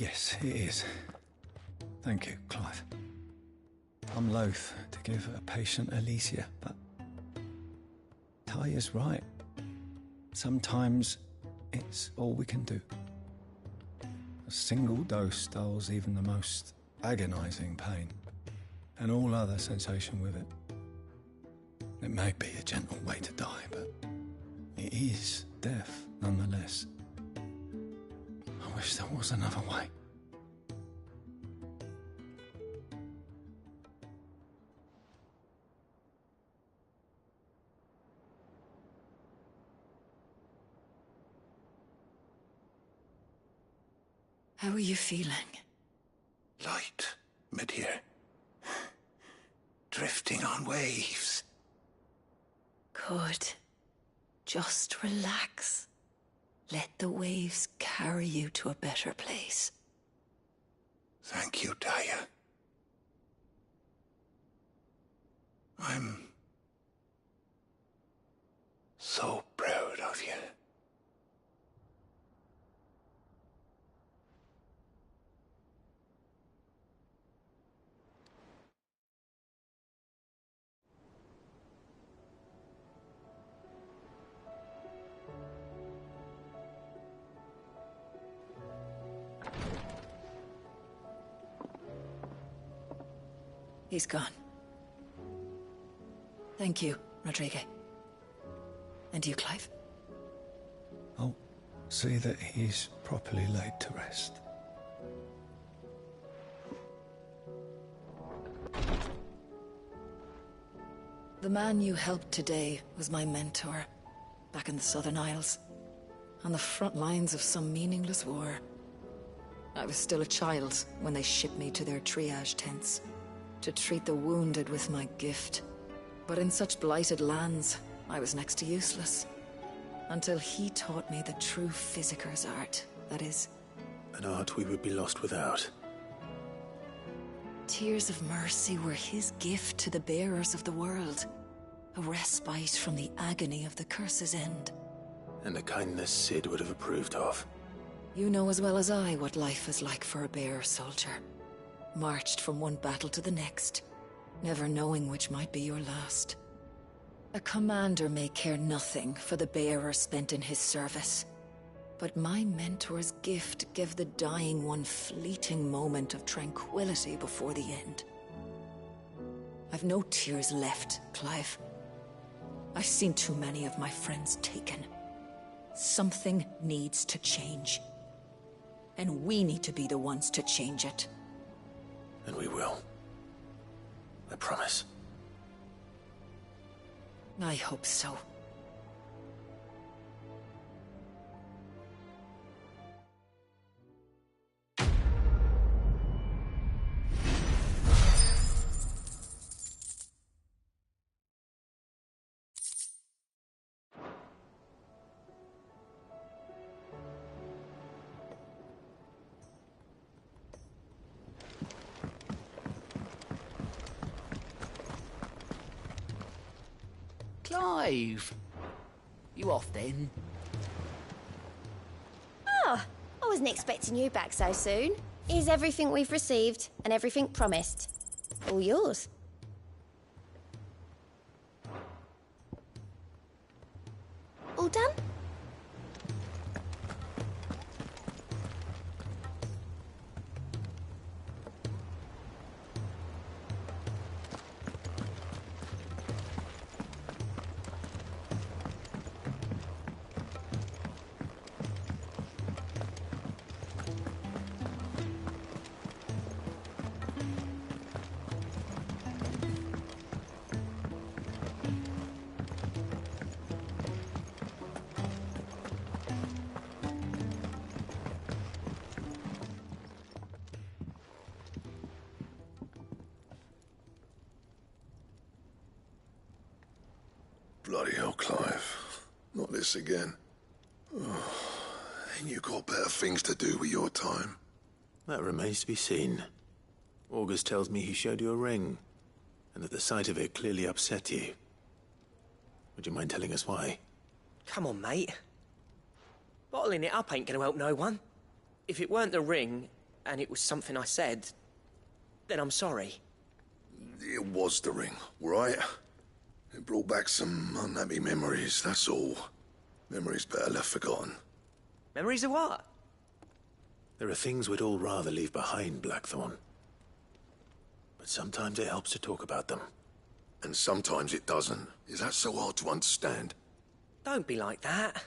Yes, it is. Thank you, Clive. I'm loath to give a patient Alicia, but Talia's right. Sometimes it's all we can do. A single dose dulls even the most agonizing pain, and all other sensation with it. It may be a gentle way to die, but it is death nonetheless. I wish there was another way. How are you feeling? Light, mid-here. Drifting on waves. Good. Just relax. Let the waves carry you to a better place. Thank you, Daya. I'm so proud of you. He's gone. Thank you, Rodrigo. And you, Clive? I'll see that he's properly laid to rest. The man you helped today was my mentor, back in the Southern Isles, on the front lines of some meaningless war. I was still a child when they shipped me to their triage tents, to treat the wounded with my gift. But in such blighted lands, I was next to useless. Until he taught me the true physicker's art, that is. An art we would be lost without. Tears of mercy were his gift to the bearers of the world. A respite from the agony of the curse's end. And a kindness Sid would have approved of. You know as well as I what life is like for a bearer soldier. Marched from one battle to the next, never knowing which might be your last. A commander may care nothing for the bearer spent in his service. But my mentor's gift gave the dying one fleeting moment of tranquility before the end. I've no tears left, Clive. I've seen too many of my friends taken. Something needs to change. And we need to be the ones to change it. And we will. I promise. I hope so. Clive! You off then? Oh, I wasn't expecting you back so soon. Here's everything we've received and everything promised. All yours. All done? Bloody hell, Clive. Not this again. Oh, ain't you got better things to do with your time? That remains to be seen. August tells me he showed you a ring, and that the sight of it clearly upset you. Would you mind telling us why? Come on, mate. Bottling it up ain't gonna help no one. If it weren't the ring, and it was something I said, then I'm sorry. It was the ring, right? It brought back some unhappy memories, that's all. Memories better left forgotten. Memories of what? There are things we'd all rather leave behind, Blackthorn. But sometimes it helps to talk about them. And sometimes it doesn't. Is that so hard to understand? Don't be like that.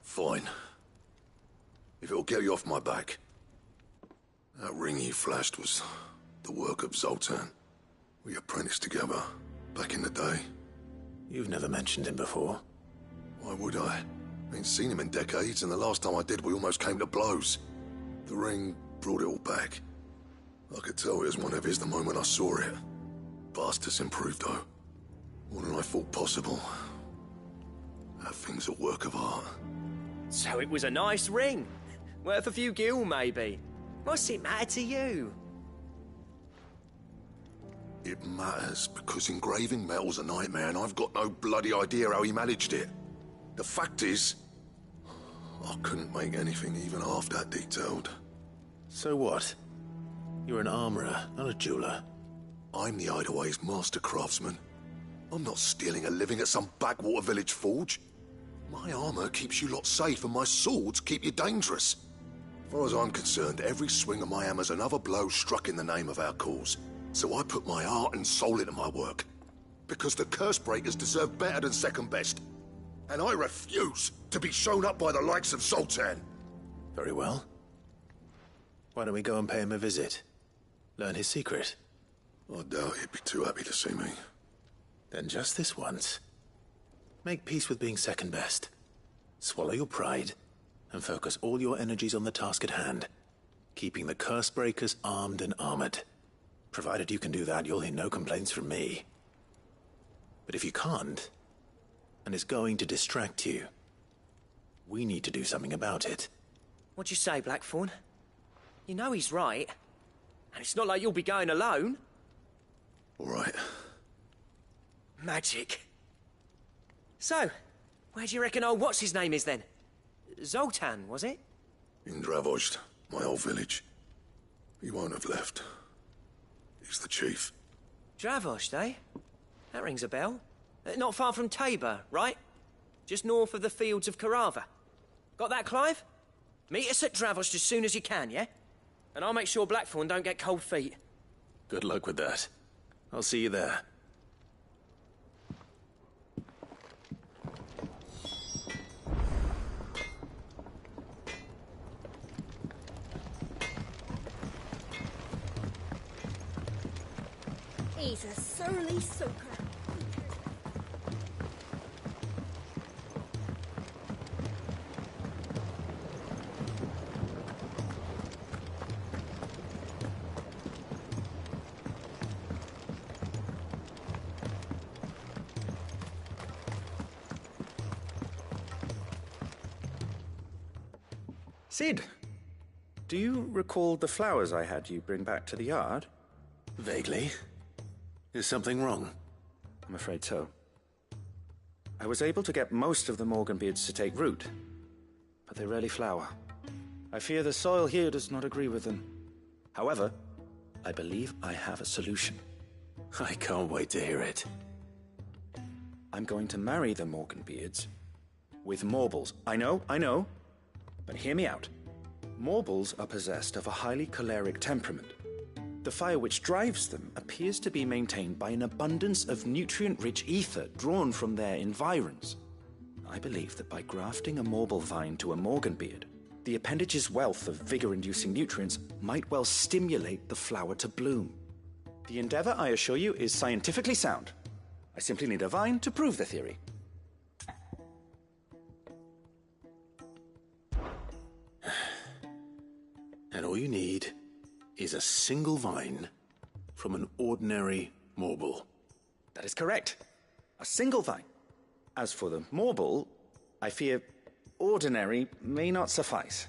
Fine. If it'll get you off my back. That ring you flashed was the work of Zoltan. We apprenticed together, back in the day. You've never mentioned him before. Why would I? Ain't seen him in decades, and the last time I did, we almost came to blows. The ring brought it all back. I could tell it was one of his the moment I saw it. Bastard's improved, though. More than I thought possible. That thing's a work of art. So it was a nice ring. Worth a few gil, maybe. What's it matter to you? It matters, because engraving metal's a nightmare, and I've got no bloody idea how he managed it. The fact is, I couldn't make anything even half that detailed. So what? You're an armorer, not a jeweler. I'm the Hideaway's master craftsman. I'm not stealing a living at some backwater village forge. My armor keeps you lot safe, and my swords keep you dangerous. As far as I'm concerned, every swing of my hammer's another blow struck in the name of our cause. So I put my heart and soul into my work. Because the curse breakers deserve better than second best. And I refuse to be shown up by the likes of Zoltan. Very well. Why don't we go and pay him a visit? Learn his secret. I doubt he'd be too happy to see me. Then just this once. Make peace with being second best. Swallow your pride, and focus all your energies on the task at hand. Keeping the curse breakers armed and armored. Provided you can do that, you'll hear no complaints from me. But if you can't, and it's going to distract you, we need to do something about it. What'd you say, Blackthorn? You know he's right. And it's not like you'll be going alone. All right. Magic. So, where do you reckon old what's-his-name is then? Zoltan, was it? In Dravozd, my old village. He won't have left. He's the chief. Dravozd, eh? That rings a bell. Not far from Tabor, right? Just north of the fields of Carava. Got that, Clive? Meet us at Dravozd as soon as you can, yeah? And I'll make sure Blackthorn don't get cold feet. Good luck with that. I'll see you there. He's a surly soaker. Sid, do you recall the flowers I had you bring back to the yard? Vaguely. Is something wrong? I'm afraid so. I was able to get most of the Morganbeards to take root, but they rarely flower. I fear the soil here does not agree with them. However, I believe I have a solution. I can't wait to hear it. I'm going to marry the Morganbeards with Morbles. I know, but hear me out. Morbles are possessed of a highly choleric temperament. The fire which drives them appears to be maintained by an abundance of nutrient-rich ether drawn from their environs. I believe that by grafting a Morble vine to a Morganbeard, the appendage's wealth of vigor-inducing nutrients might well stimulate the flower to bloom. The endeavor, I assure you, is scientifically sound. I simply need a vine to prove the theory. And all you need is a single vine from an ordinary Morble. That is correct. A single vine. As for the Morble, I fear ordinary may not suffice.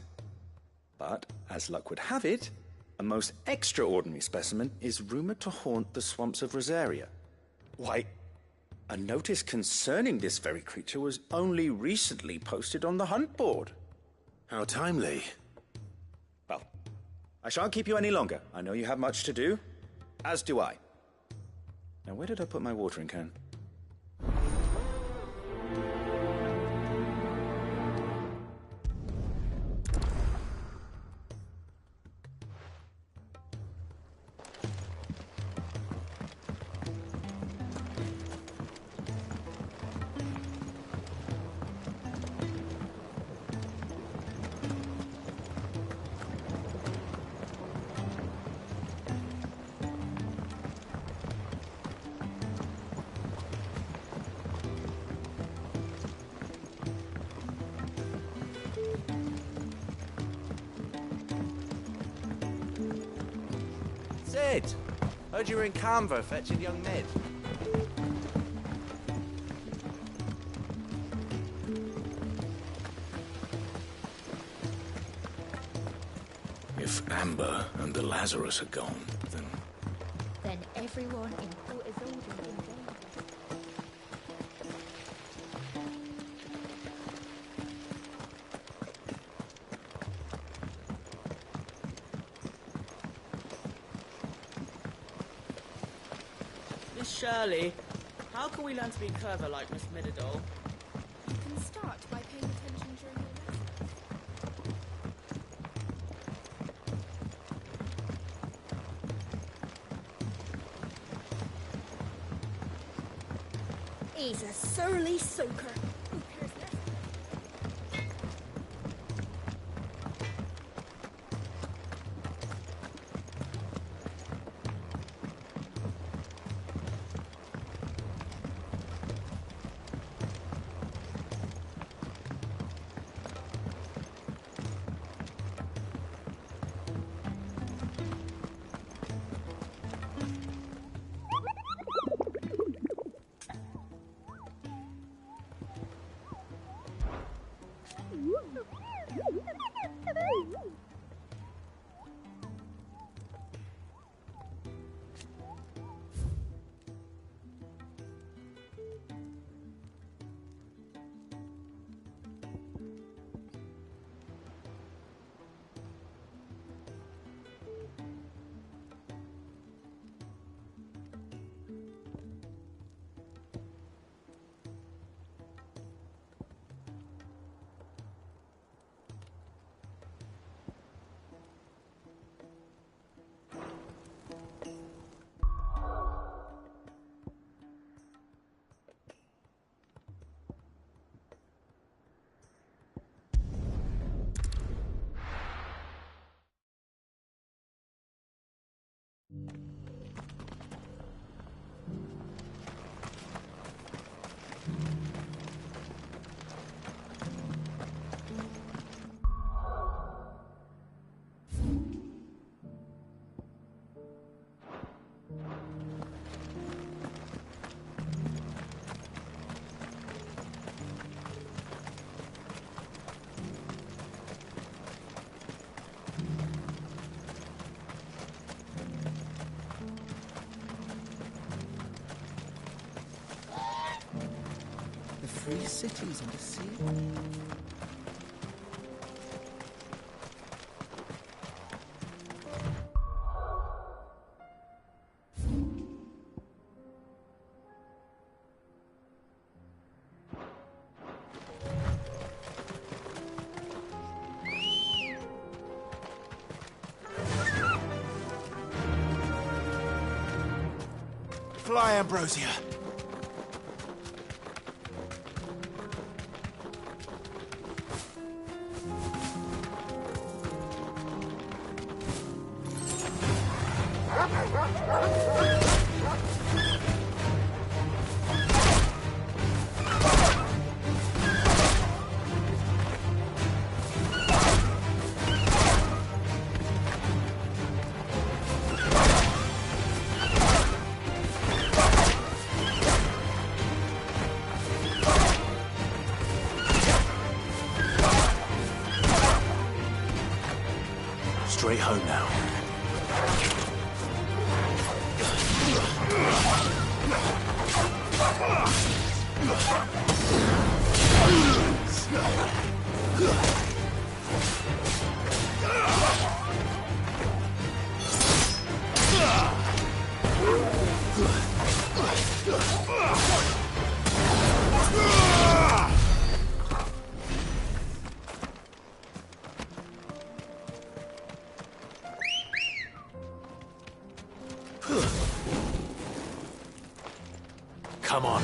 But, as luck would have it, a most extraordinary specimen is rumored to haunt the swamps of Rosaria. Why, a notice concerning this very creature was only recently posted on the hunt board. How timely. Well, I shan't keep you any longer. I know you have much to do, as do I. Now, where did I put my watering can? Sid! Heard you were in Canva fetching young Ned. If Amber and the Lazarus are gone, Then everyone in Port Isolde is in danger. Miss Shirley, how can we learn to be clever like Miss Middledore? You can start by paying attention during your lessons. He's a surly soaker. Who cares less? Three cities and a sea. Fly, Ambrosia. Straight home now. Come on.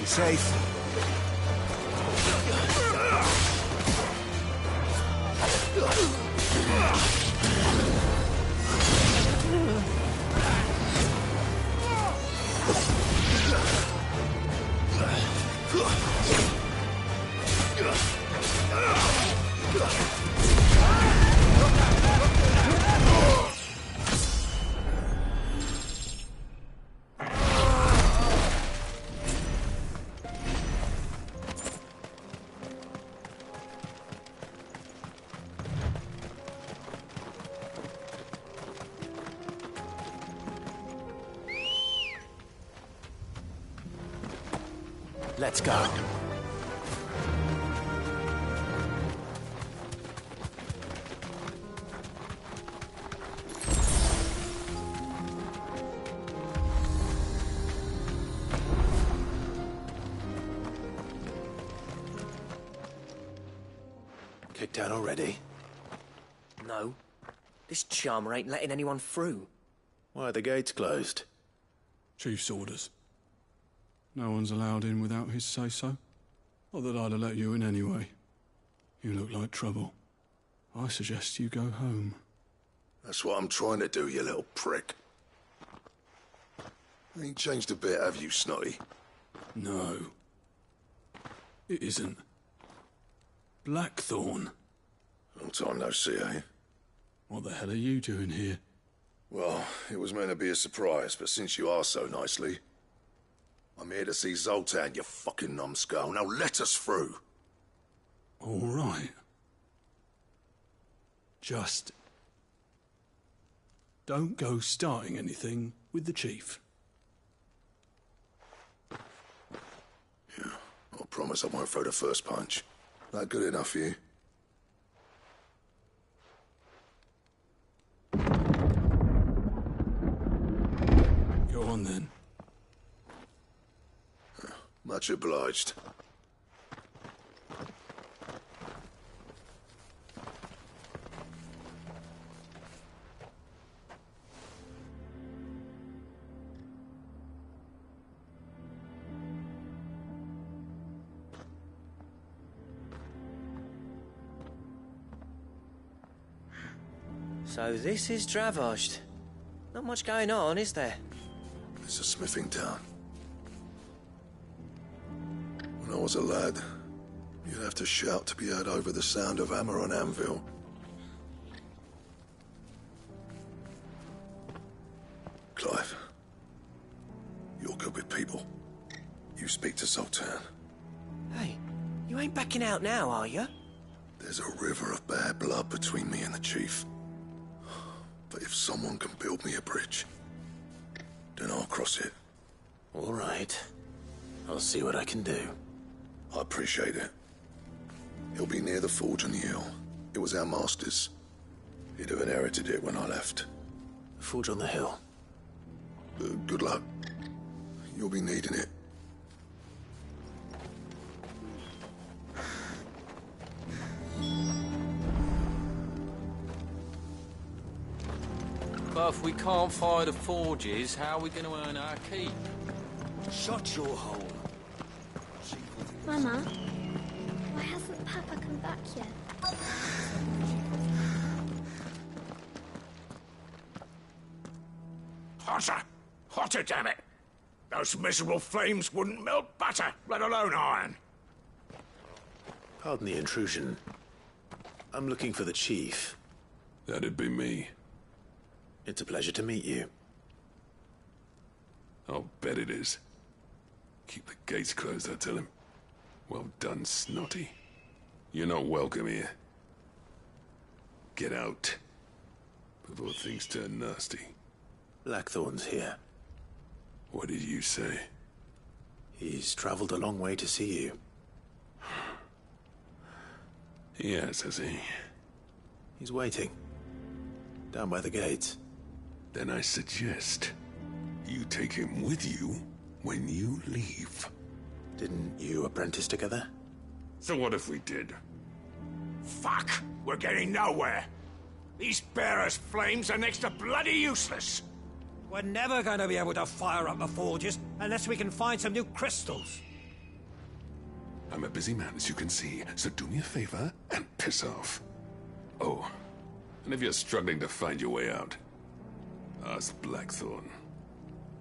Safe. Let's go. Kicked out already? No. This charmer ain't letting anyone through. Why are the gates closed? Chief's orders. No one's allowed in without his say-so. Not that I'd have let you in anyway. You look like trouble. I suggest you go home. That's what I'm trying to do, you little prick. Ain't changed a bit, have you, Snotty? No. It isn't. Blackthorn. Long time no see, eh? What the hell are you doing here? Well, it was meant to be a surprise, but since you asked so nicely... I'm here to see Zoltan, you fucking numbskull. Now let us through. All right. Just... don't go starting anything with the chief. Yeah, I promise I won't throw the first punch. That good enough for you? Go on then. Much obliged. So this is Dravosht. Not much going on, is there? It's a smithing town. When I was a lad, you'd have to shout to be heard over the sound of hammer on anvil. Clive, you're good with people. You speak to Zoltan. Hey, you ain't backing out now, are you? There's a river of bad blood between me and the chief. But if someone can build me a bridge, then I'll cross it. All right. I'll see what I can do. I appreciate it. He'll be near the forge on the hill. It was our master's. He'd have inherited it when I left. The forge on the hill. Good luck. You'll be needing it. But if we can't fire the forges, how are we going to earn our keep? Shut your hole. Mama, why hasn't Papa come back yet? Hotter! Hotter, damn it! Those miserable flames wouldn't melt butter, let alone iron. Pardon the intrusion. I'm looking for the chief. That'd be me. It's a pleasure to meet you. I'll bet it is. Keep the gates closed, I tell him. Well done, Snotty. You're not welcome here. Get out before things turn nasty. Blackthorn's here. What did you say? He's traveled a long way to see you. Yes, has he? He's waiting. Down by the gates. Then I suggest you take him with you when you leave. Didn't you apprentice together? So what if we did? Fuck! We're getting nowhere! These bearers' flames are next to bloody useless! We're never going to be able to fire up the forges unless we can find some new crystals. I'm a busy man, as you can see, so do me a favor and piss off. Oh, and if you're struggling to find your way out, ask Blackthorn.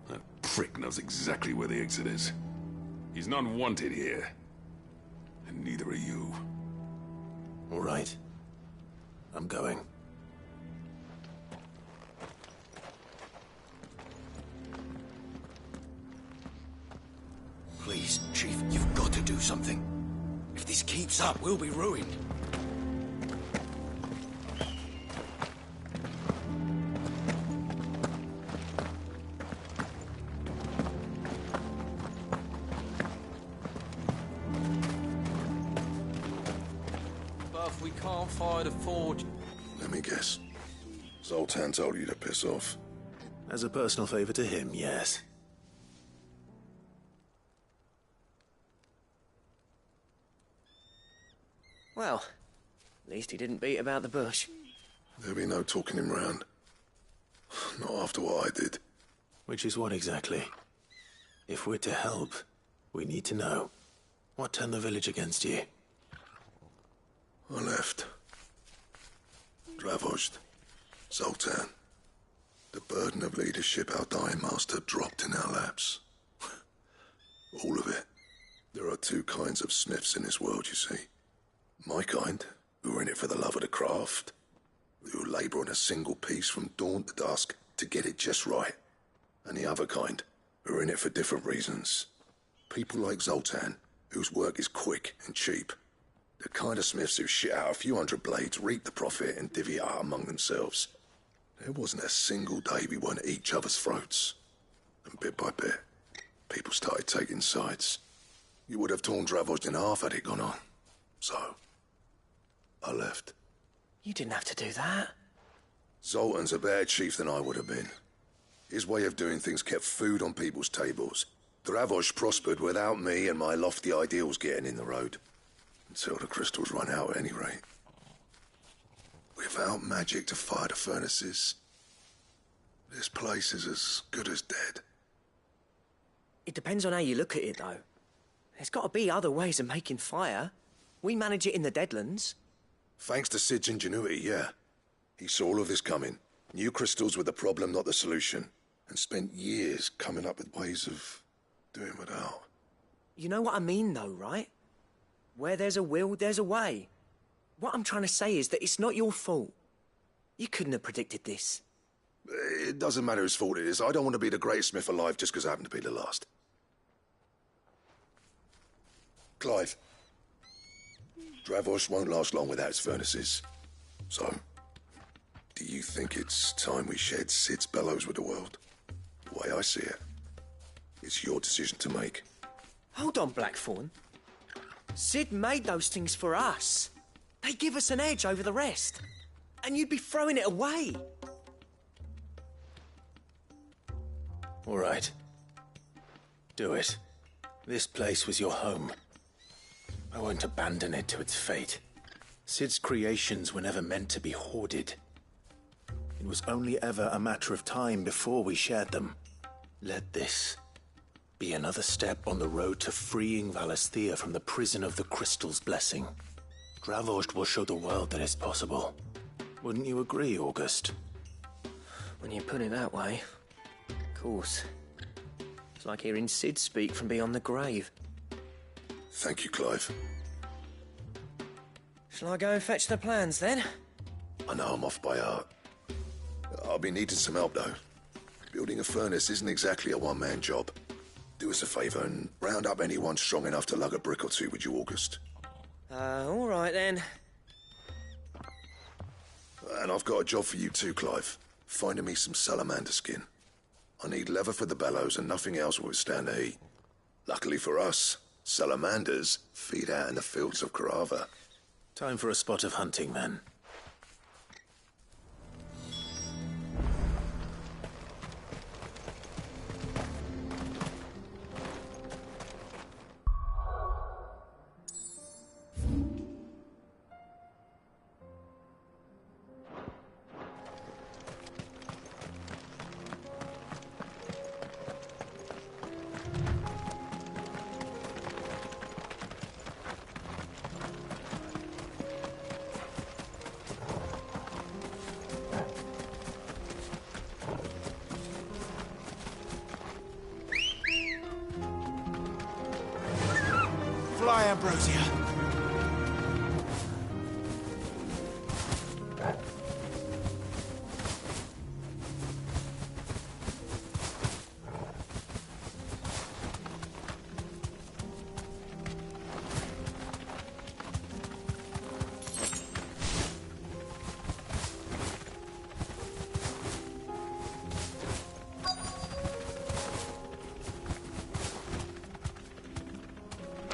That prick knows exactly where the exit is. He's not wanted here. And neither are you. All right. I'm going. Please, Chief, you've got to do something. If this keeps up, we'll be ruined. But if we can't fire the forge... Let me guess. Zoltan told you to piss off. As a personal favor to him, yes. Well, at least he didn't beat about the bush. There'll be no talking him round. Not after what I did. Which is what exactly? If we're to help, we need to know. What turned the village against you? I left. Dravozd. Zoltan. The burden of leadership our dying master dropped in our laps. All of it. There are two kinds of smiths in this world, you see. My kind, who are in it for the love of the craft, who labour on a single piece from dawn to dusk to get it just right. And the other kind, who are in it for different reasons. People like Zoltan, whose work is quick and cheap. The kind of smiths who shit out a few hundred blades, reap the profit, and divvy it out among themselves. There wasn't a single day we weren't at each other's throats. And bit by bit, people started taking sides. You would have torn Dravozd in half had it gone on. So, I left. You didn't have to do that. Zoltan's a better chief than I would have been. His way of doing things kept food on people's tables. Dravozd prospered without me and my lofty ideals getting in the road. Until the crystals run out at any rate. Without magic to fire the furnaces, this place is as good as dead. It depends on how you look at it, though. There's got to be other ways of making fire. We manage it in the Deadlands. Thanks to Sid's ingenuity, yeah. He saw all of this coming. Knew crystals were the problem, not the solution. And spent years coming up with ways of doing without. You know what I mean, though, right? Where there's a will, there's a way. What I'm trying to say is that it's not your fault. You couldn't have predicted this. It doesn't matter whose fault it is. I don't want to be the greatest smith alive just because I happen to be the last. Clive. Dravozd won't last long without its furnaces. So, do you think it's time we shared Sid's bellows with the world? The way I see it, it's your decision to make. Hold on, Blackthorn. Sid made those things for us. They give us an edge over the rest. And you'd be throwing it away. All right. Do it. This place was your home. I won't abandon it to its fate. Sid's creations were never meant to be hoarded. It was only ever a matter of time before we shared them. Let this be another step on the road to freeing Valisthea from the prison of the Crystal's blessing. Dravozd will show the world that it's possible. Wouldn't you agree, August? When you put it that way, of course. It's like hearing Sid speak from beyond the grave. Thank you, Clive. Shall I go and fetch the plans, then? I know I'm off by heart. I'll be needing some help, though. Building a furnace isn't exactly a one-man job. Do us a favour and round up anyone strong enough to lug a brick or two, would you, August? All right, then. And I've got a job for you too, Clive. Finding me some salamander skin. I need leather for the bellows and nothing else will withstand the heat. Luckily for us, salamanders feed out in the fields of Carava. Time for a spot of hunting, then. Fly, Ambrosia.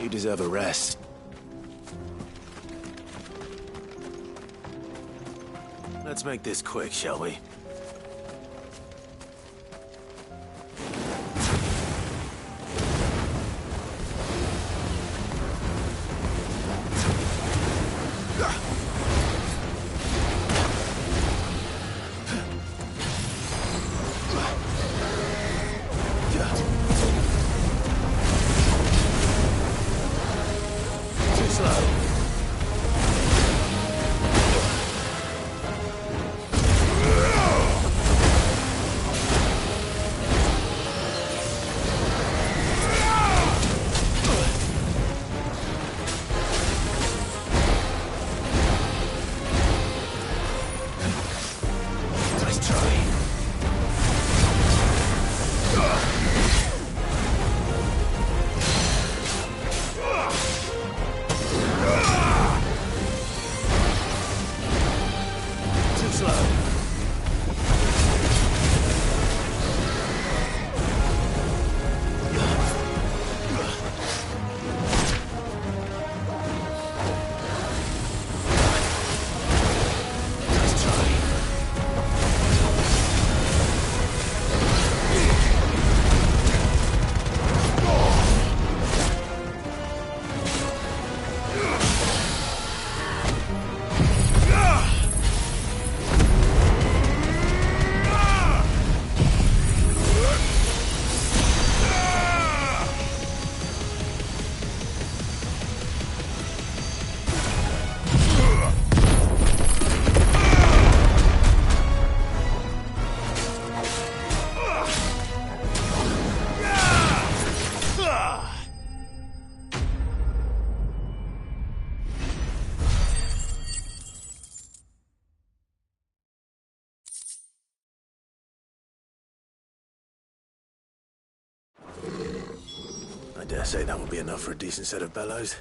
You deserve a rest. Let's make this quick, shall we? I dare say that will be enough for a decent set of bellows.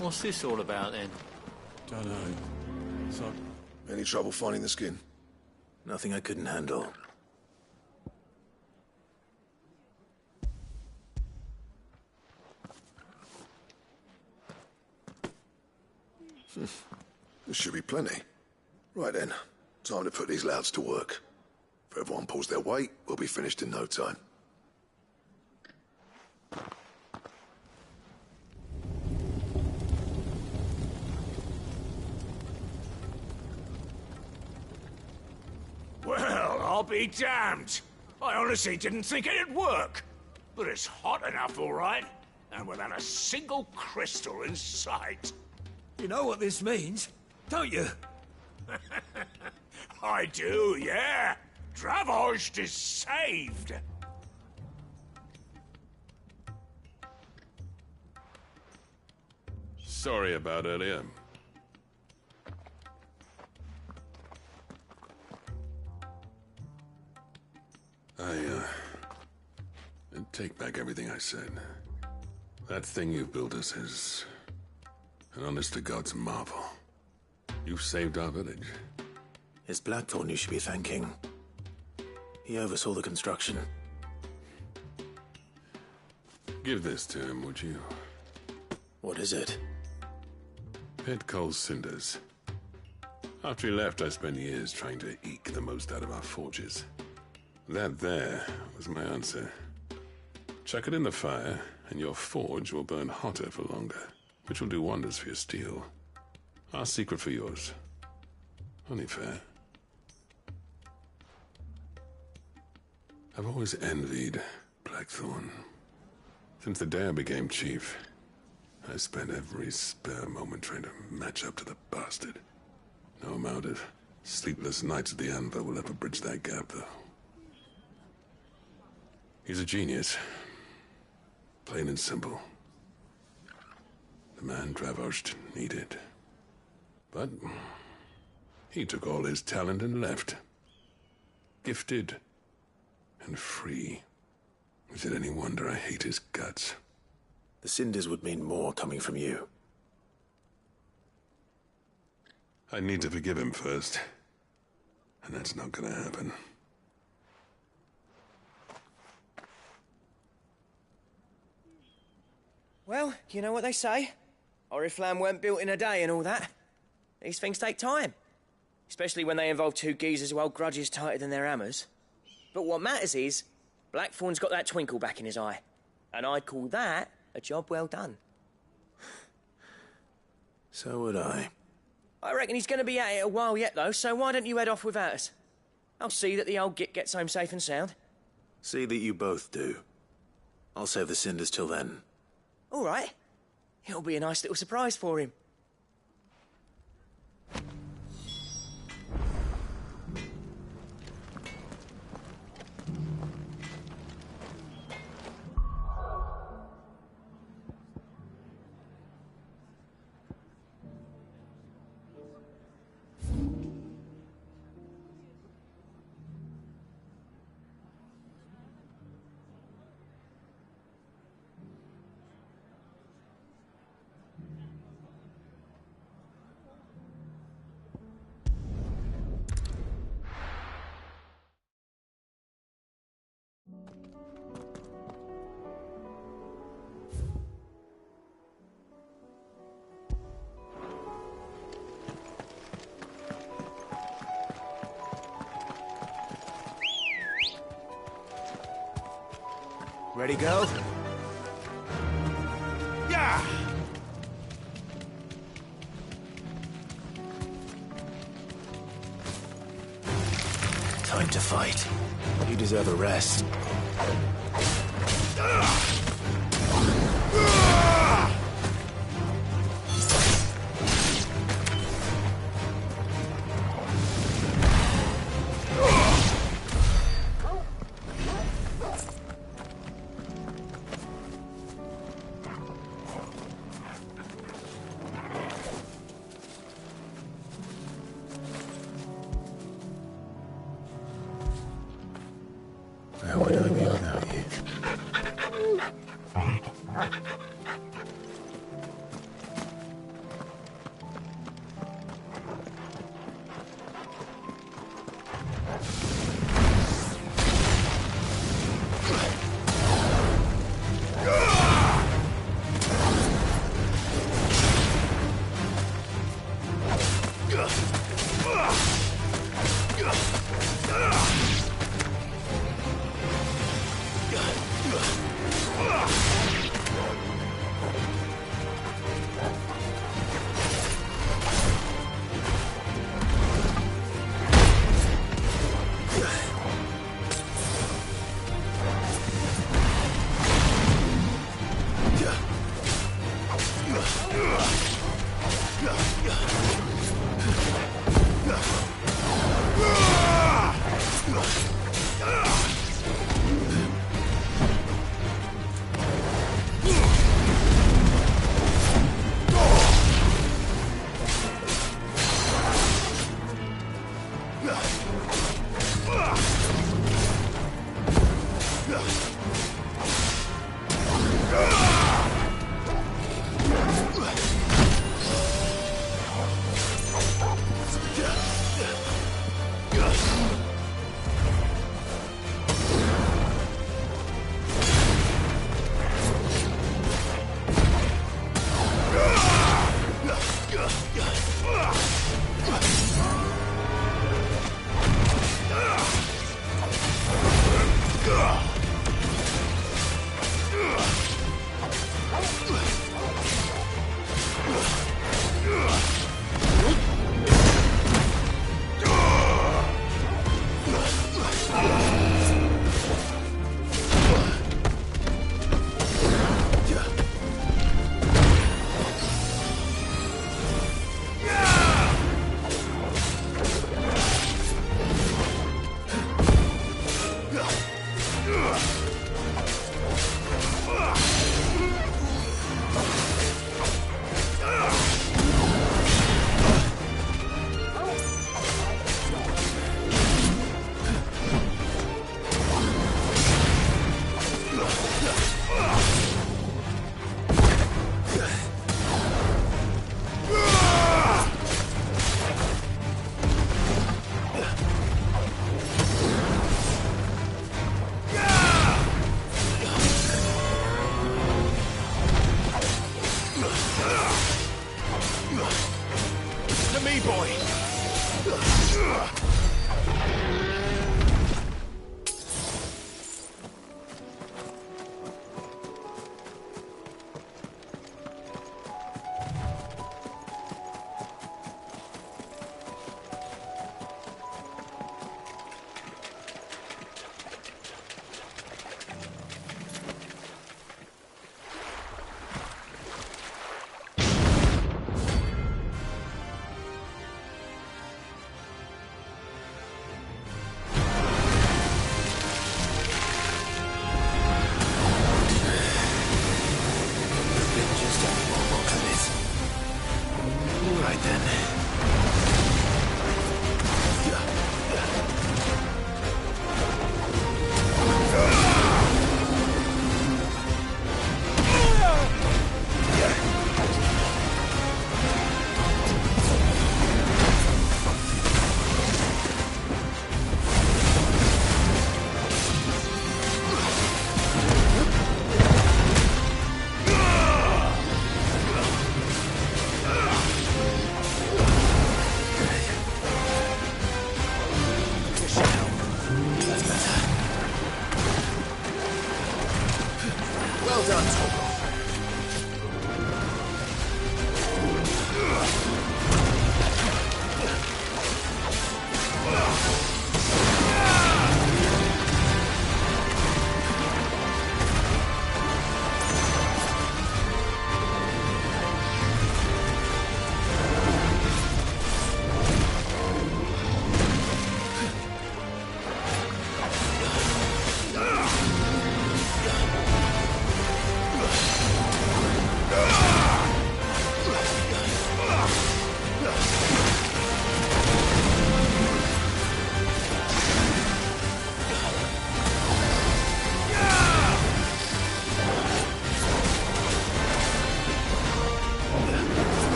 What's this all about then? Dunno. So, Any trouble finding the skin? Nothing I couldn't handle. This should be plenty. Right then, time to put these louds to work. If everyone pulls their weight, we'll be finished in no time. Well, I'll be damned. I honestly didn't think it'd work. But it's hot enough, all right. And without a single crystal in sight. You know what this means, don't you? I do, yeah. Dravost is saved. Sorry about earlier. I take back everything I said. That thing you built us is an honest-to-God's marvel. You've saved our village. It's Blackthorn you should be thanking. He oversaw the construction. Give this to him, would you? What is it? Pit Cole's cinders. After he left, I spent years trying to eke the most out of our forges. That there was my answer. Chuck it in the fire, and your forge will burn hotter for longer, which will do wonders for your steel. Our secret for yours. Only fair. I've always envied Blackthorn. Since the day I became chief, I spent every spare moment trying to match up to the bastard. No amount of sleepless nights at the anvil will ever bridge that gap, though. He's a genius. Plain and simple. The man Dravost needed. But he took all his talent and left. Gifted and free. Is it any wonder I hate his guts? The cinders would mean more coming from you. I need to forgive him first. And that's not gonna happen. Well, you know what they say. Oriflamme weren't built in a day and all that. These things take time. Especially when they involve two geezers who hold grudges tighter than their hammers. But what matters is, Blackthorn's got that twinkle back in his eye. And I'd call that a job well done. So would I. I reckon he's going to be at it a while yet, though, so why don't you head off without us? I'll see that the old git gets home safe and sound. See that you both do. I'll save the cinders till then. All right. It'll be a nice little surprise for him. Ready, go? Yeah! Time to fight. You deserve a rest. Where would I be without you?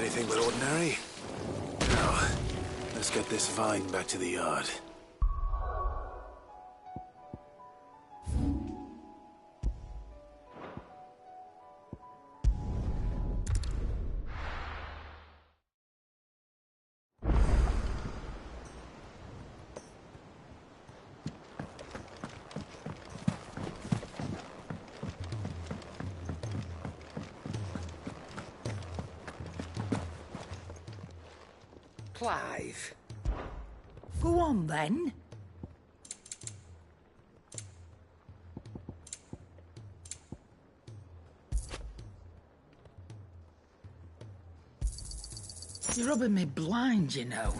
anything but ordinary. Now, let's get this vine back to the yard. Clive. Go on, then. You're rubbing me blind, you know.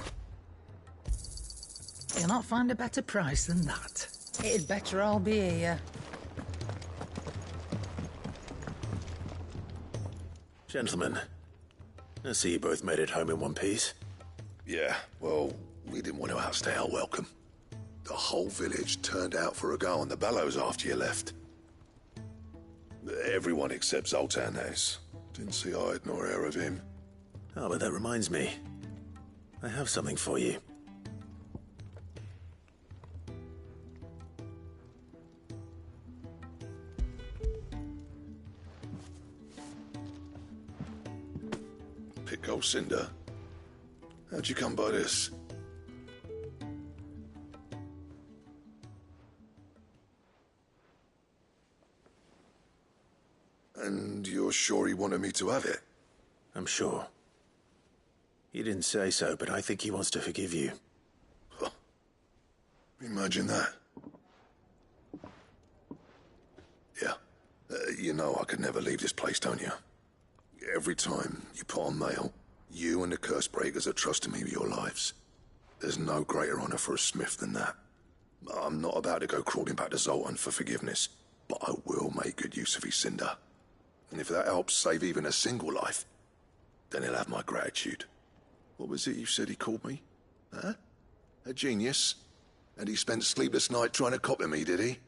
You'll not find a better price than that. It'd better all be here. Gentlemen, I see you both made it home in one piece. Yeah, well, we didn't want to outstay our welcome. The whole village turned out for a go on the bellows after you left. Everyone except Zoltan has. Didn't see hide nor hair of him. Oh, but that reminds me. I have something for you. Pick old Cinder. How'd you come by this? And you're sure he wanted me to have it? I'm sure. He didn't say so, but I think he wants to forgive you. Huh. Imagine that. Yeah. You know I could never leave this place, don't you? Every time you put on mail, you and the Cursebreakers are trusting me with your lives. There's no greater honor for a smith than that. I'm not about to go crawling back to Zoltan for forgiveness, but I will make good use of his cinder. And if that helps save even a single life, then he'll have my gratitude. What was it you said he called me? Huh? A genius? And he spent sleepless night trying to copy me, did he?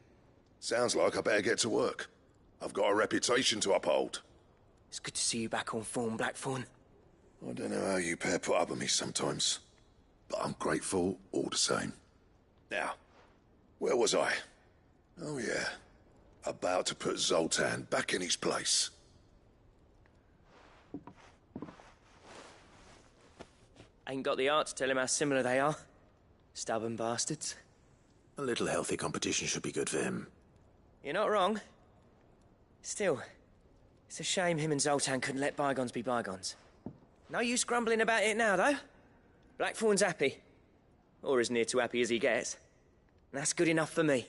Sounds like I better get to work. I've got a reputation to uphold. It's good to see you back on form, Blackthorn. I don't know how you pair put up with me sometimes, but I'm grateful all the same. Now, where was I? Oh yeah, about to put Zoltan back in his place. Ain't got the art to tell him how similar they are. Stubborn bastards. A little healthy competition should be good for him. You're not wrong. Still, it's a shame him and Zoltan couldn't let bygones be bygones. No use grumbling about it now, though. Blackthorn's happy. Or as near to happy as he gets. And that's good enough for me.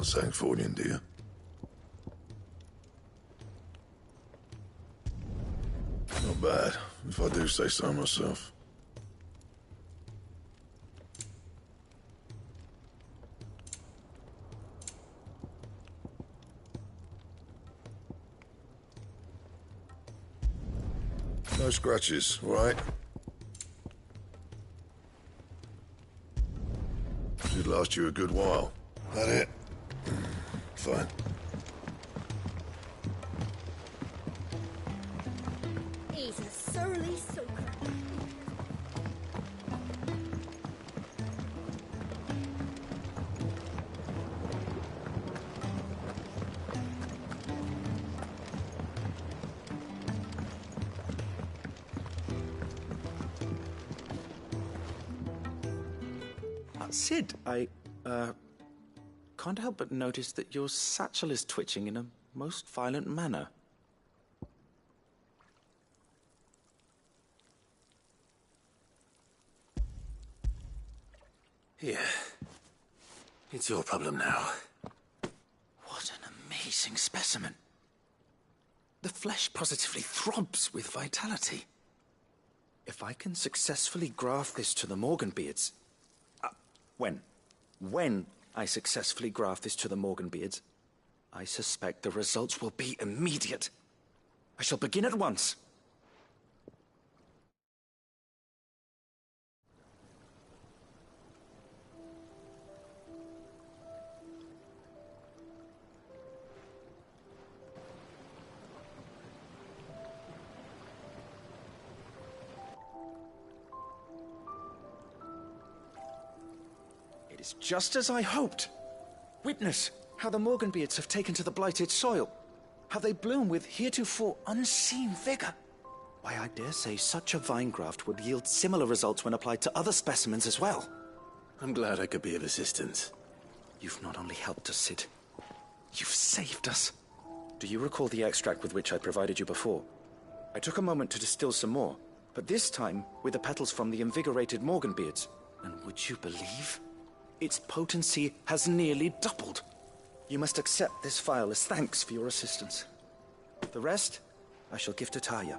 Sancfordian, do you? Not bad, if I do say so myself. No scratches, all right? Should last you a good while. That it? Fine. He's a surly soaker. Sid, I can't help but notice that your satchel is twitching in a most violent manner. Yeah. It's your problem now. What an amazing specimen. The flesh positively throbs with vitality. If I can successfully graft this to the Morganbeards... When I successfully graft this to the Morganbeards, I suspect the results will be immediate. I shall begin at once. It is just as I hoped. Witness how the Morganbeards have taken to the blighted soil. How they bloom with heretofore unseen vigor. Why, I dare say such a vine graft would yield similar results when applied to other specimens as well. I'm glad I could be of assistance. You've not only helped us, Sid. You've saved us. Do you recall the extract with which I provided you before? I took a moment to distill some more, but this time with the petals from the invigorated Morganbeards. And would you believe? Its potency has nearly doubled. You must accept this vial as thanks for your assistance. The rest, I shall give to Taya.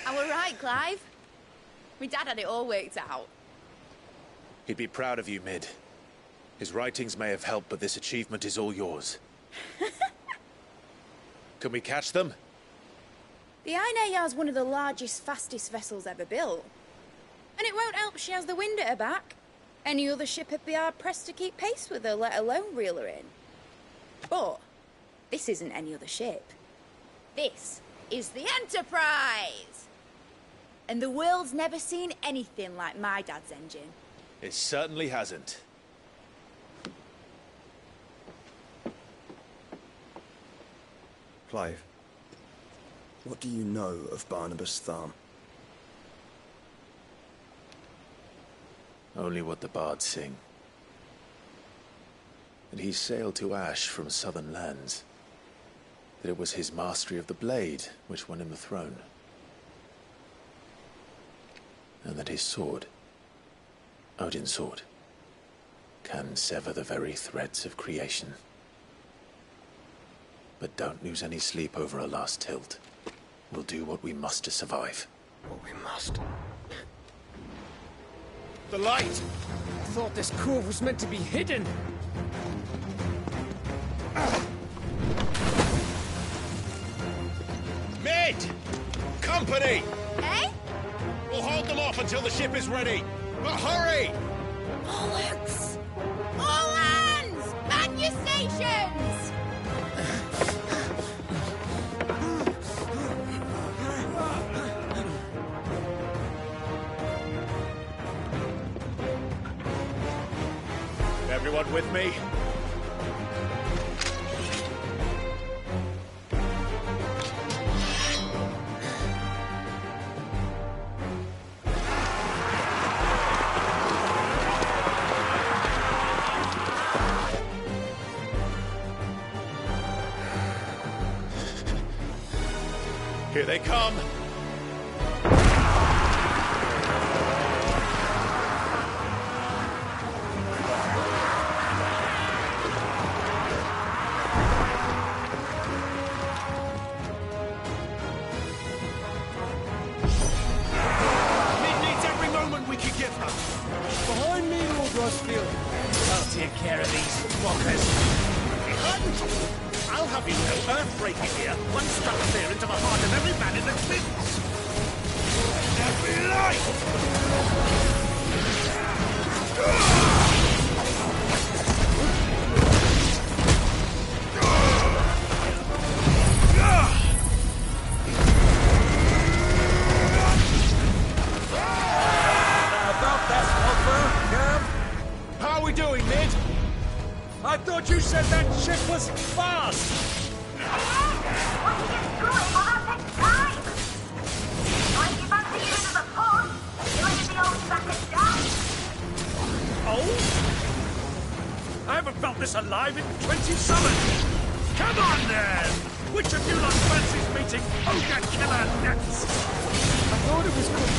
I were right, Clive. My dad had it all worked out. He'd be proud of you, Mid. His writings may have helped, but this achievement is all yours. Can we catch them? The Ainayar's one of the largest, fastest vessels ever built. And it won't help she has the wind at her back. Any other ship would be hard-pressed to keep pace with her, let alone reel her in. But this isn't any other ship. This is the Enterprise! And the world's never seen anything like my dad's engine. It certainly hasn't. Clive, what do you know of Barnabas Tharm? Only what the bards sing. That he sailed to Ash from southern lands. That it was his mastery of the blade which won him the throne. And that his sword, Odin's sword, can sever the very threads of creation. But don't lose any sleep over a last tilt. We'll do what we must to survive. What we must. The light! I thought this cove was meant to be hidden. Mid! Company! Eh? We'll hold them off until the ship is ready. But hurry! Bollocks! All hands! Man your stations! Everyone with me? Here they come! Mid needs every moment we can give her. Behind me, Lord Rosfield. I'll take care of these fuckers. I'll have you know, earth-breaking here. One struck fear into the heart of every man in the Twins. Every life! How are we doing, Mid? I thought you said that ship was fast! Oh? I haven't felt this alive in 20 summers! Come on, then! Which of you lot fancies meeting Ogre Killer next? I thought it was good.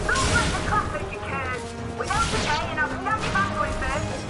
Don't let the coffee you can. Without the A and I'll stand you back going first.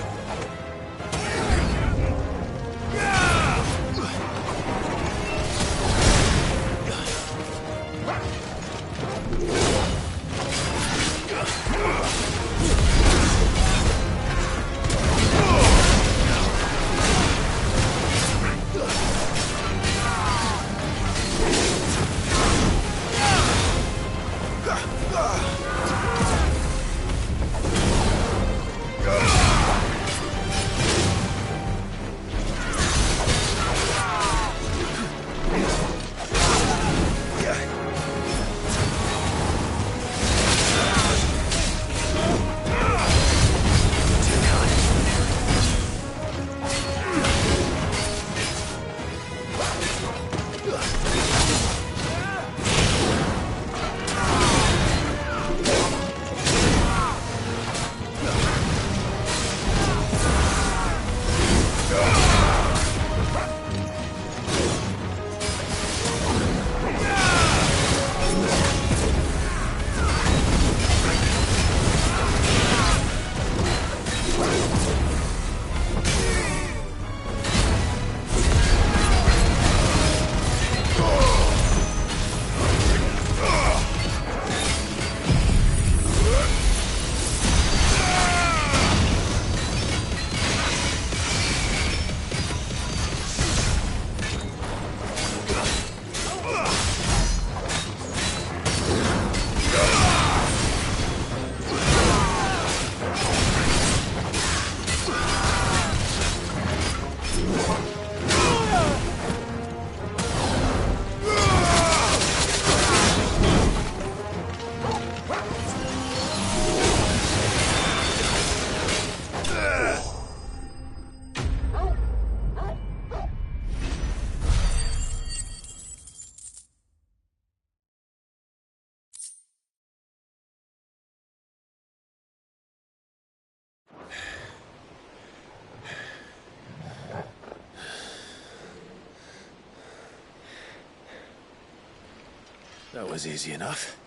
That was easy enough.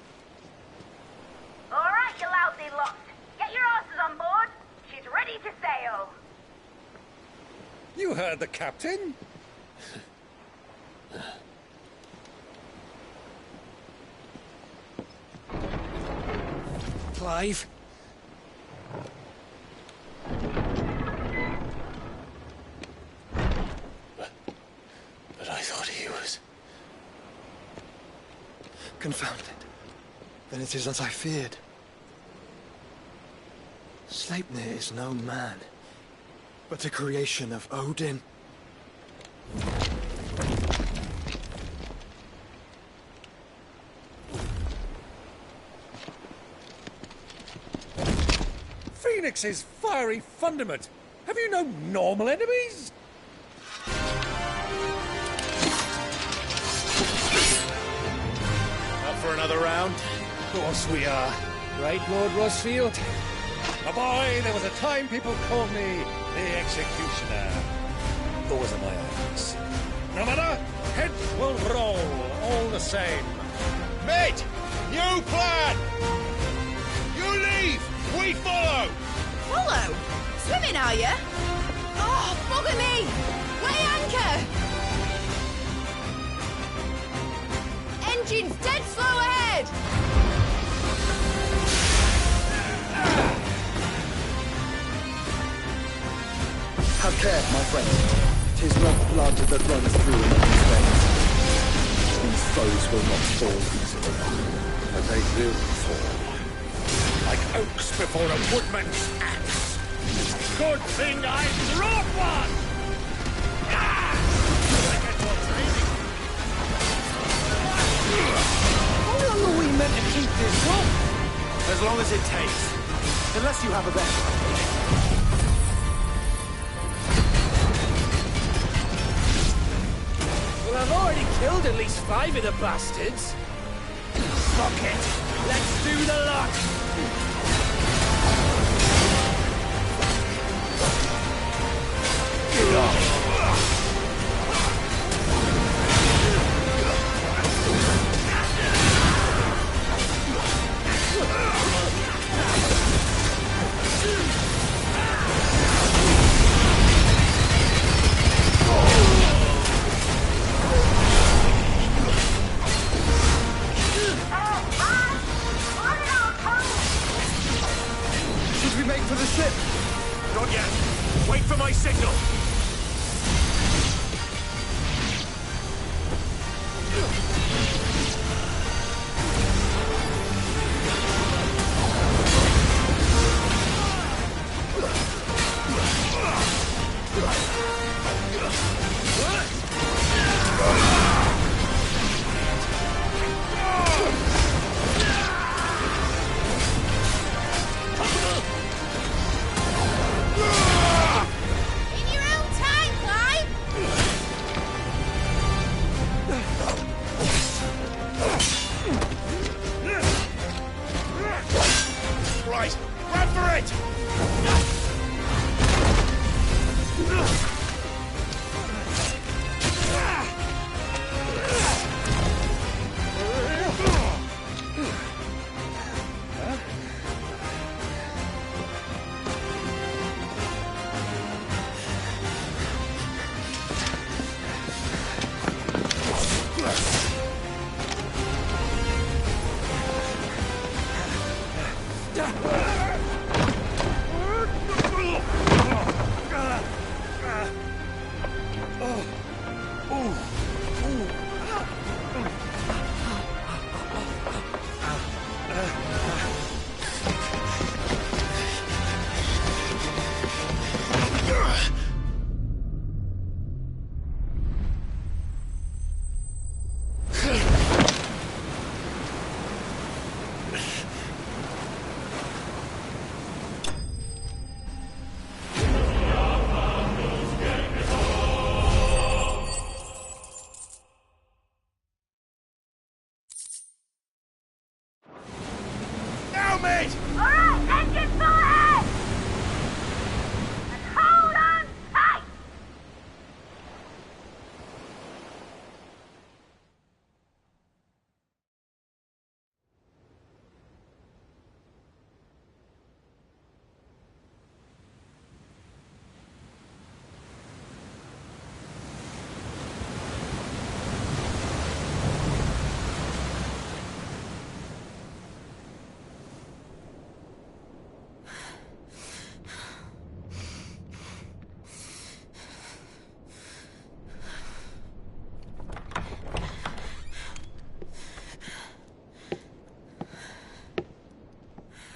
All right, you lousy lot. Get your asses on board. She's ready to sail. You heard the captain. Clive. But I thought he was... Confounded. Then it is as I feared. Sleipnir is no man, but a creation of Odin. Phoenix's fiery fundament. Have you no normal enemies? Up for another round? Of course we are. Right, Lord Rosfield? A boy, there was a time people called me the Executioner. Those are my eyes. No matter, heads will roll, all the same. Mate, new plan! You leave, we follow! Follow? Swimming, are you? Oh, bugger me! Weigh anchor! Engine's dead slow ahead! Have care, my friend. 'Tis not blood that runs through these veins. These foes will not fall easily. But they will fall. Like oaks before a woodman's axe. Good thing I brought one! How long are we meant to keep this up? As long as it takes. Unless you have a better idea. Well, I've already killed at least 5 of the bastards. Fuck it. Let's do the lot. Get off. For the ship! Not yet. Wait for my signal.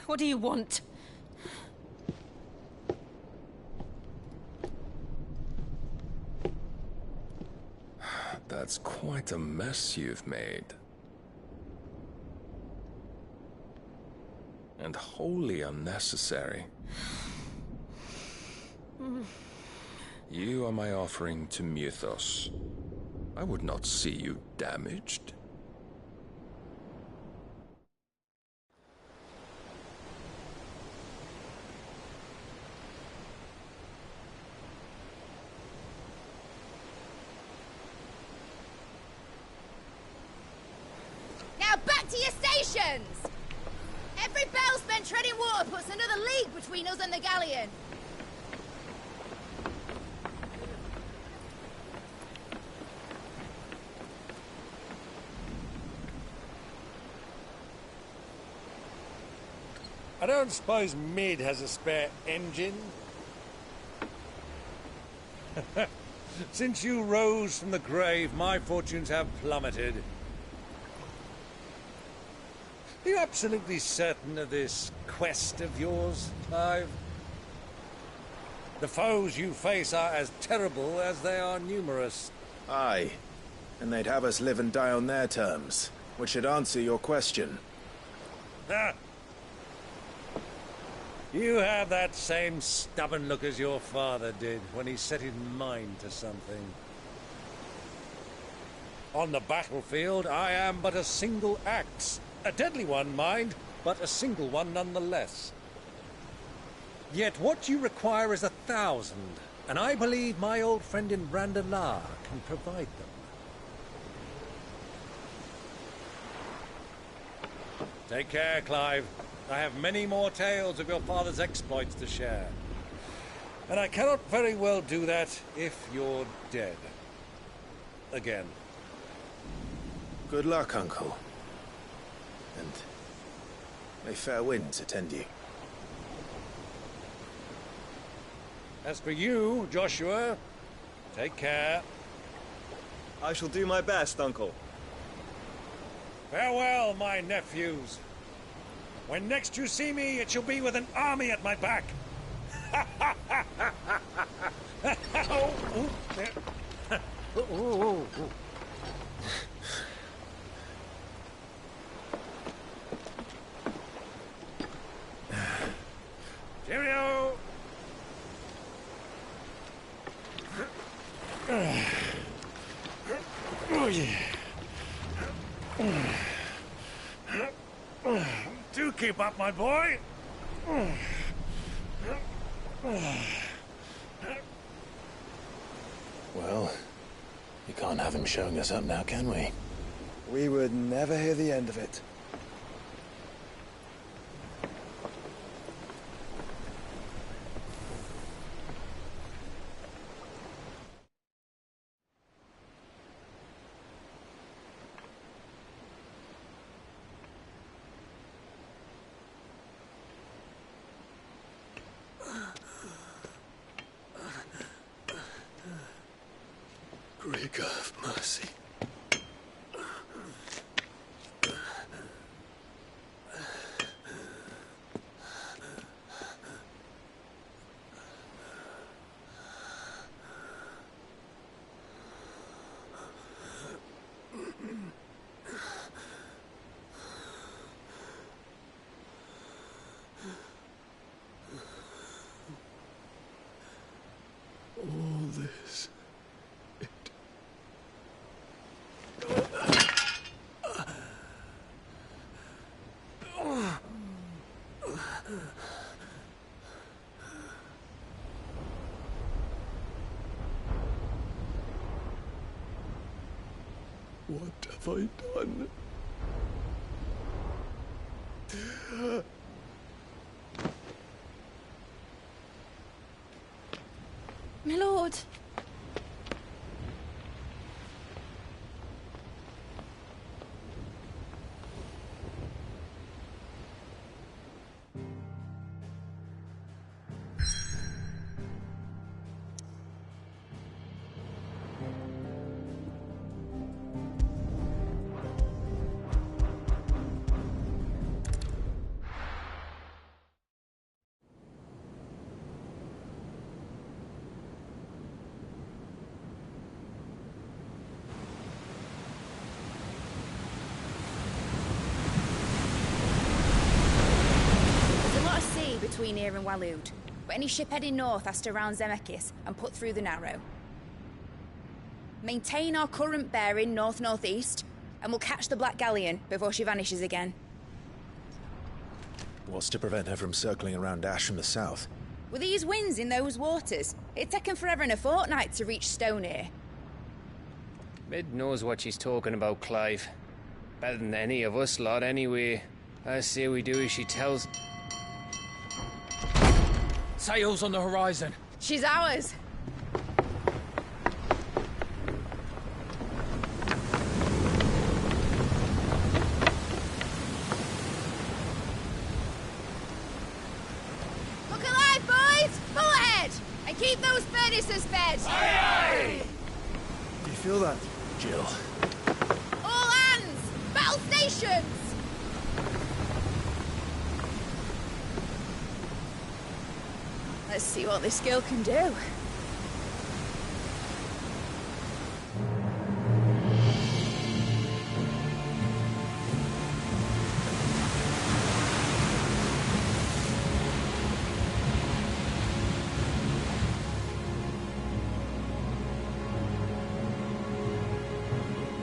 What do you want? That's quite a mess you've made. And wholly unnecessary. You are my offering to Mythos. I would not see you damaged. Preparations! Every bell spent treading water puts another league between us and the galleon. I don't suppose Mid has a spare engine? Since you rose from the grave, my fortunes have plummeted. Are you absolutely certain of this quest of yours, Clive? The foes you face are as terrible as they are numerous. Aye, and they'd have us live and die on their terms, which should answer your question. Ah. You have that same stubborn look as your father did when he set his mind to something. On the battlefield, I am but a single axe. A deadly one, mind, but a single one nonetheless. Yet what you require is 1,000, and I believe my old friend in Brandalar can provide them. Take care, Clive. I have many more tales of your father's exploits to share. And I cannot very well do that if you're dead. Again. Good luck, Uncle. And may fair winds attend you. As for you, Joshua, take care. I shall do my best, Uncle. Farewell, my nephews. When next you see me, it shall be with an army at my back. Cheerio! Oh, yeah. Do keep up, my boy. Well, we can't have him showing us up now, can we? We would never hear the end of it. Grig of mercy. All this. What have I done? My lord. Between here and Waloed, but any ship heading north has to round Zemeckis and put through the Narrow. Maintain our current bearing north-northeast, and we'll catch the Black Galleon before she vanishes again. What's to prevent her from circling around Ash from the south? With these winds in those waters, it'd take 'em forever and a fortnight to reach Stonehere. Mid knows what she's talking about, Clive. Better than any of us lot, anyway. I see we do as she tells. Sails on the horizon. She's ours. Look alive, boys! Pull ahead! And keep those furnaces fed! Aye, aye! Do you feel that, Jill? All hands! Battle stations! Let's see what this girl can do.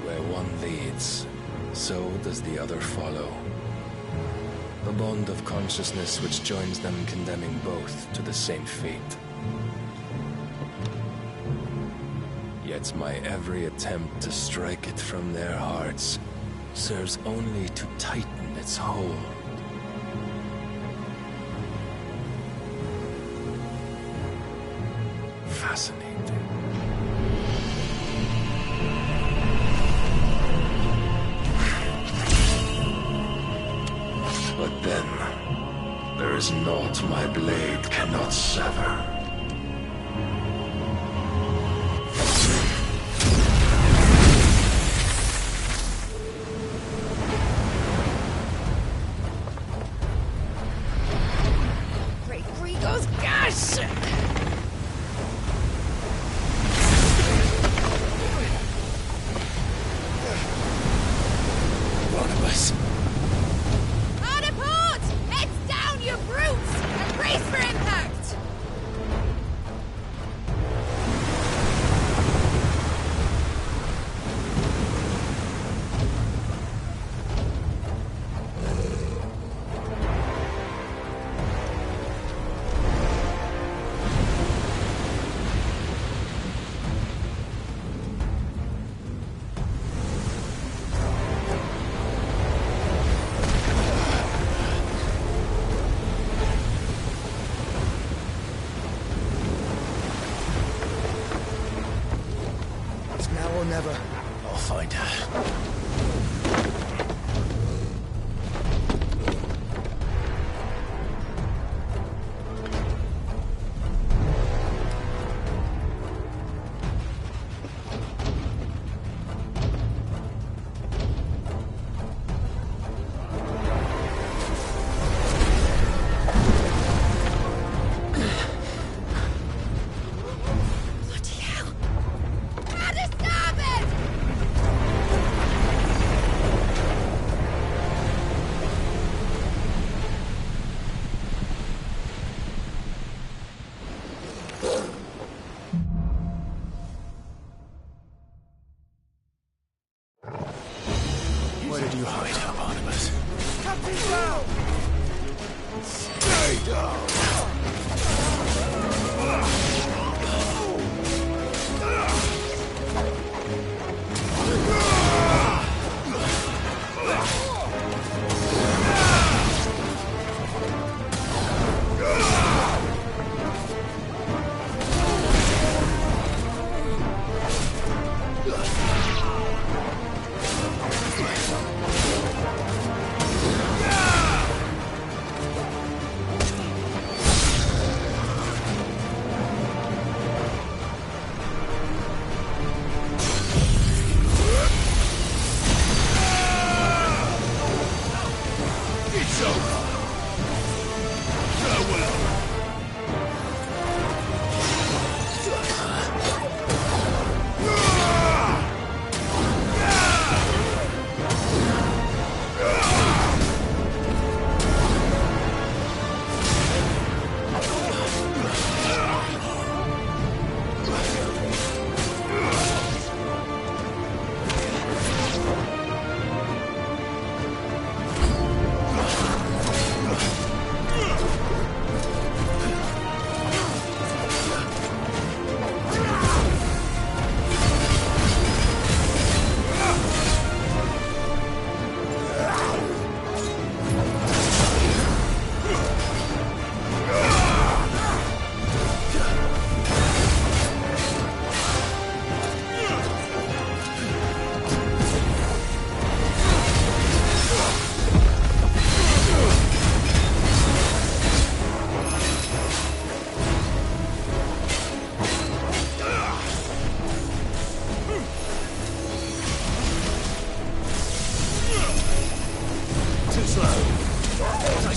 Where one leads, so does the other follow. The bond of consciousness which joins them condemning both to the same fate. Yet my every attempt to strike it from their hearts serves only to tighten its hold. Fascinating. But then, there is naught my blade cannot sever. Great Gregor's gosh! Barnabas. Hard port! Heads down, you brutes! And brace for impact! It's now or never. I'll find her. Bloody hell! Hard to starboard! Where did you hide her, Barnabas? Captain down! Stay down!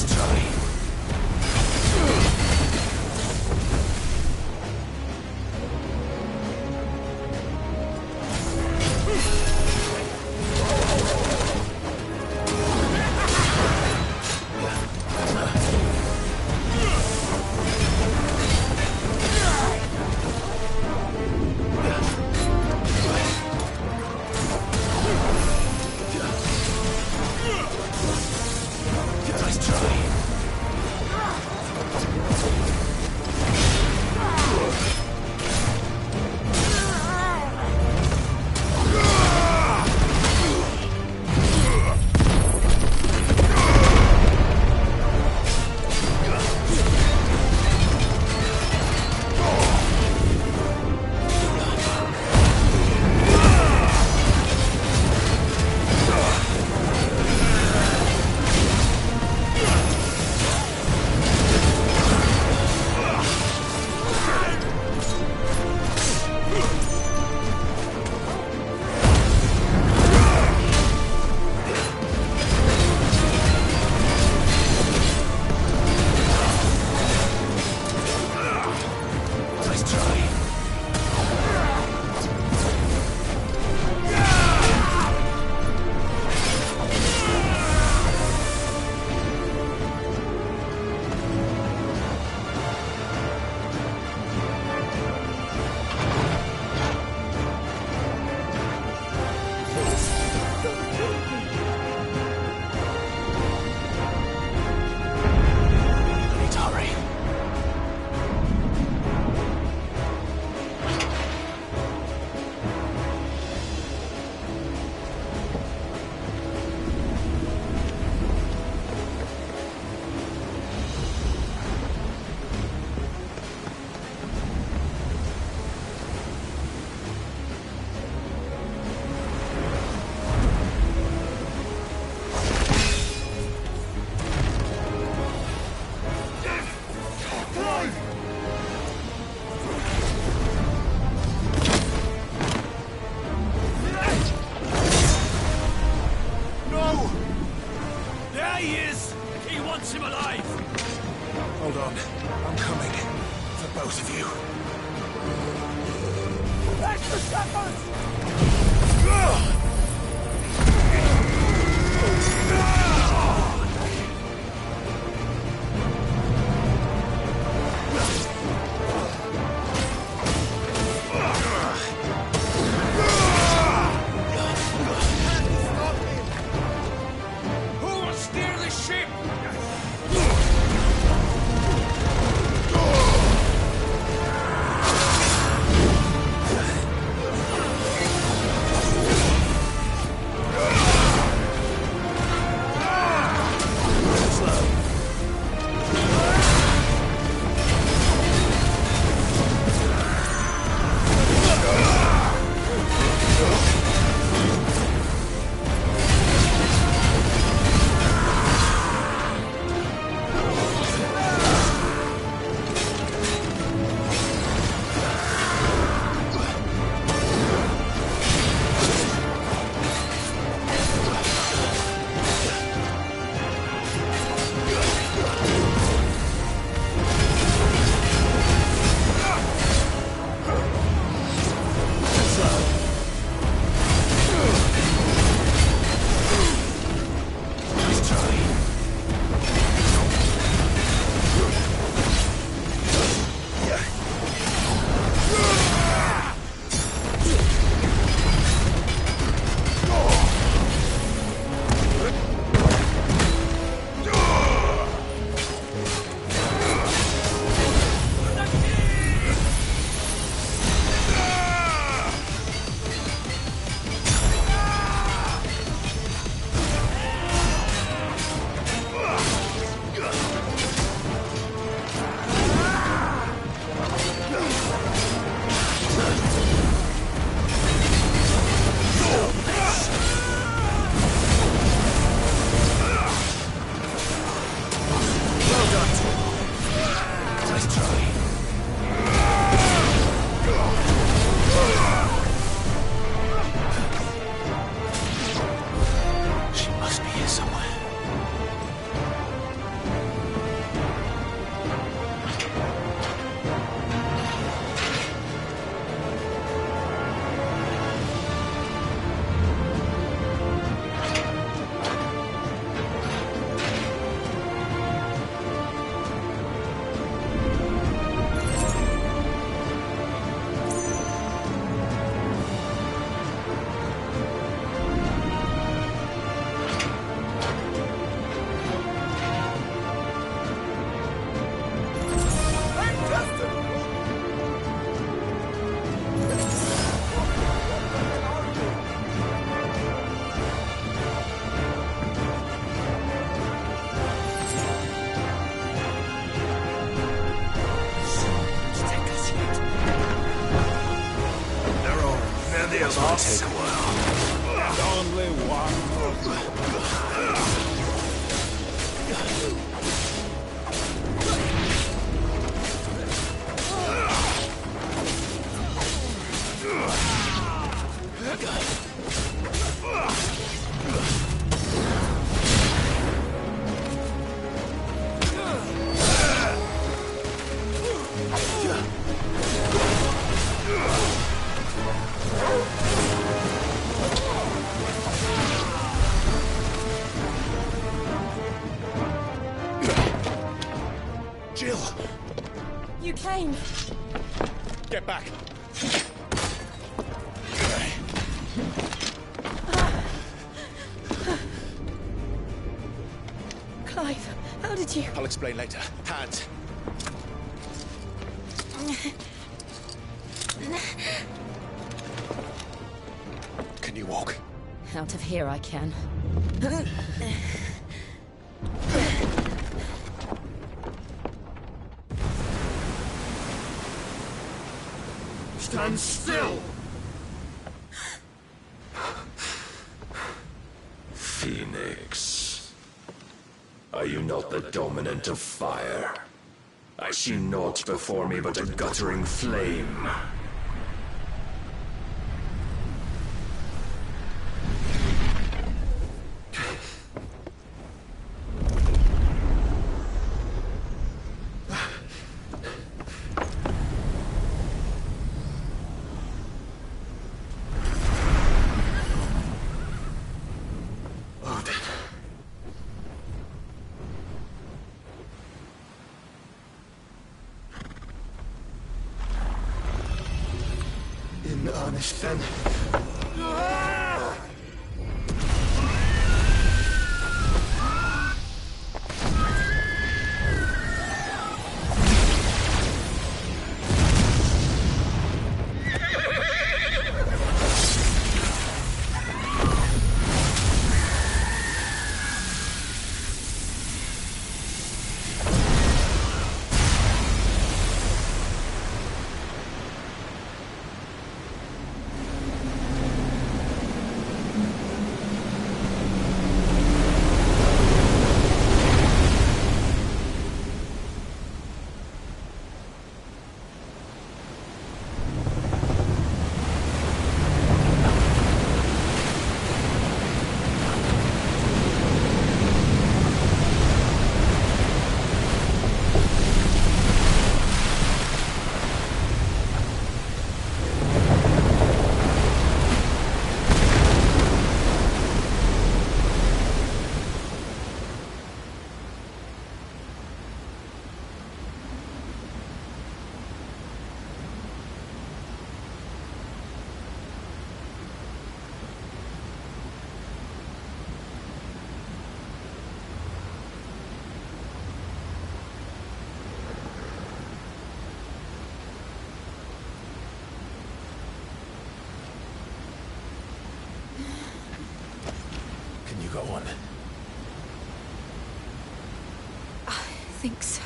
Nice try. This might take a while. And only one. Jill! You came. Get back! Clive, how did you... I'll explain later. Hands. Can you walk? Out of here I can. Stand still! Phoenix. Are you not the dominant of fire? I see naught before me but a guttering flame. In earnest, then. Can you go on? I think so.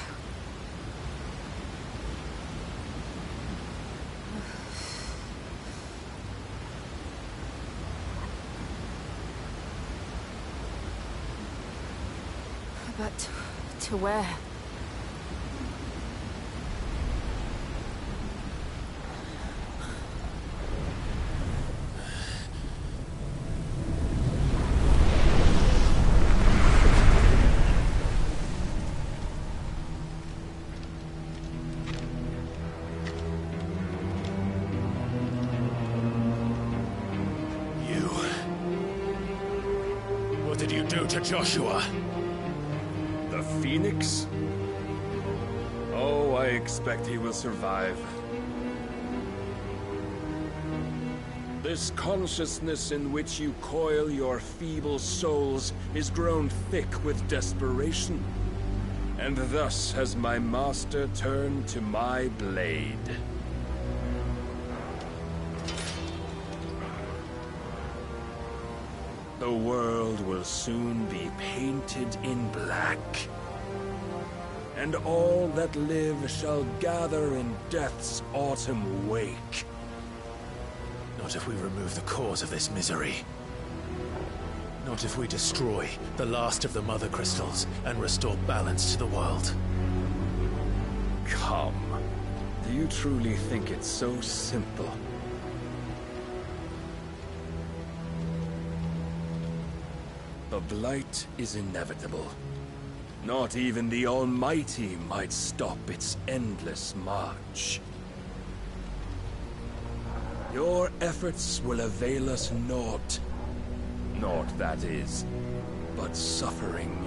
But to where? What did you do to Joshua? The Phoenix? Oh, I expect he will survive. This consciousness in which you coil your feeble souls is grown thick with desperation. And thus has my master turned to my blade. The world will soon be painted in black. And all that live shall gather in death's autumn wake. Not if we remove the cause of this misery. Not if we destroy the last of the Mother Crystals and restore balance to the world. Come. Do you truly think it's so simple? The Blight is inevitable. Not even the Almighty might stop its endless march. Your efforts will avail us naught. Naught, that is, but suffering.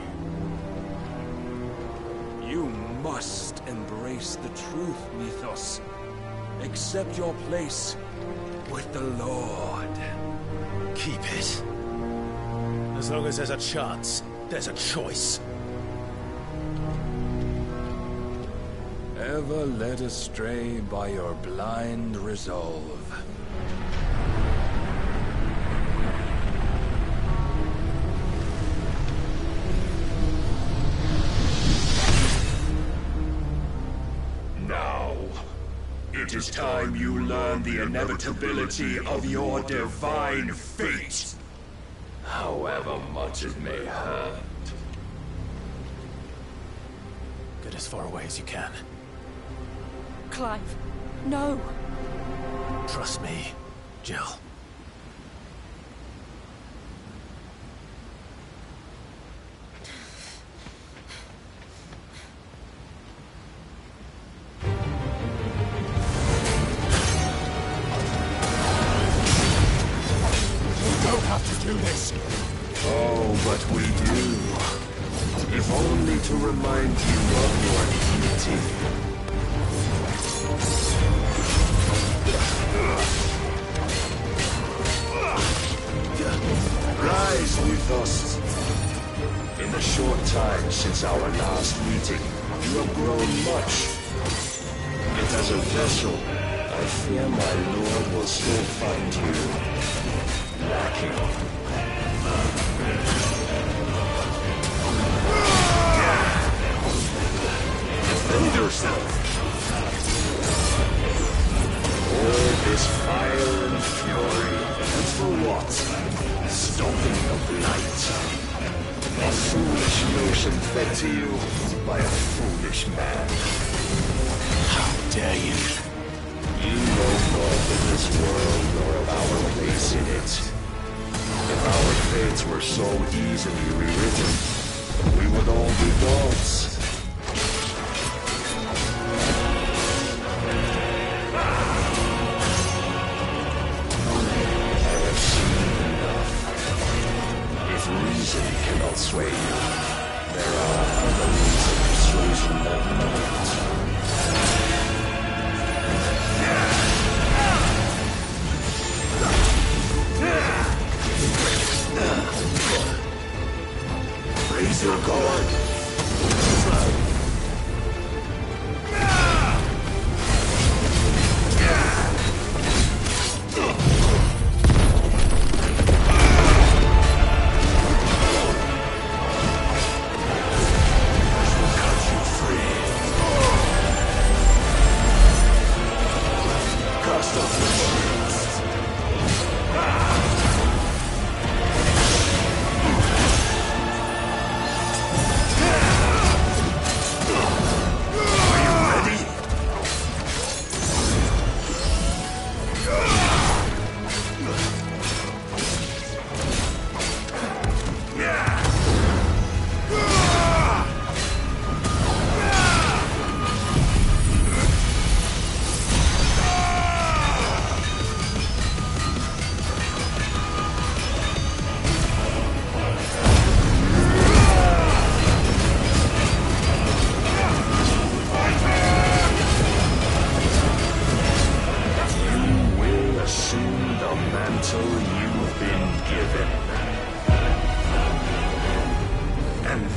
You must embrace the truth, Mythos. Accept your place with the Lord. Keep it. As long as there's a chance, there's a choice. Ever led astray by your blind resolve. Now, it is time you learn the inevitability of your divine fate. However much it may hurt. Get as far away as you can. Clive, no! Trust me, Jill. We don't have to do this. Oh, but we do. If only to remind you of your duty. Rise with us. In the short time since our last meeting, you have grown much. Yet as a vessel, I fear my lord will still find you lacking. Defend yourself! All this fire and fury, and for what? Stopping the Blight. A foolish notion fed to you by a foolish man. How dare you? You know more of this world nor of our place in it. If our fates were so easily rewritten, we would all be gods. Reason cannot sway you. There are other means of persuasion that might. Raise your guard.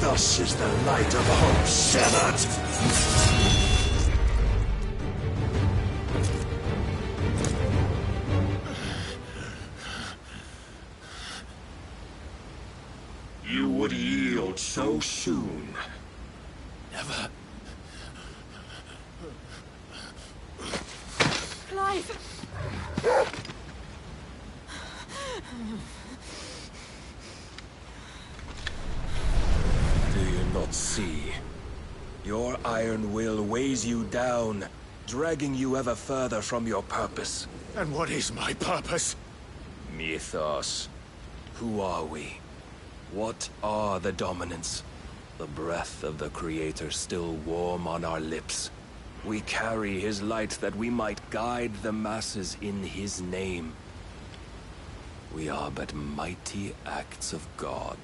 Thus is the light of hope severed. You would yield so soon. Never. Clive! Your iron will weighs you down, dragging you ever further from your purpose. And what is my purpose? Mythos. Who are we? What are the dominants? The breath of the Creator still warm on our lips. We carry his light that we might guide the masses in his name. We are but mighty acts of God.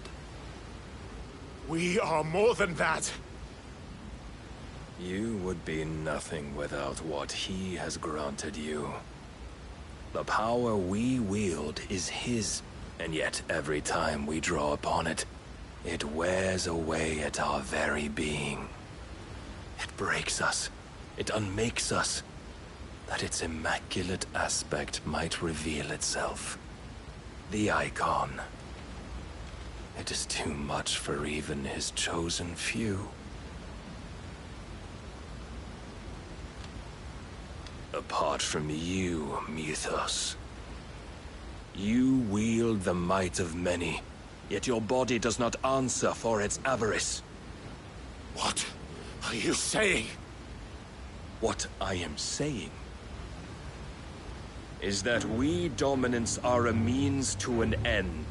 We are more than that. You would be nothing without what he has granted you. The power we wield is his, and yet every time we draw upon it, it wears away at our very being. It breaks us. It unmakes us, that its immaculate aspect might reveal itself. The icon. It is too much for even his chosen few. Apart from you, Mythos. You wield the might of many, yet your body does not answer for its avarice. What are you saying? What I am saying is that we dominants are a means to an end.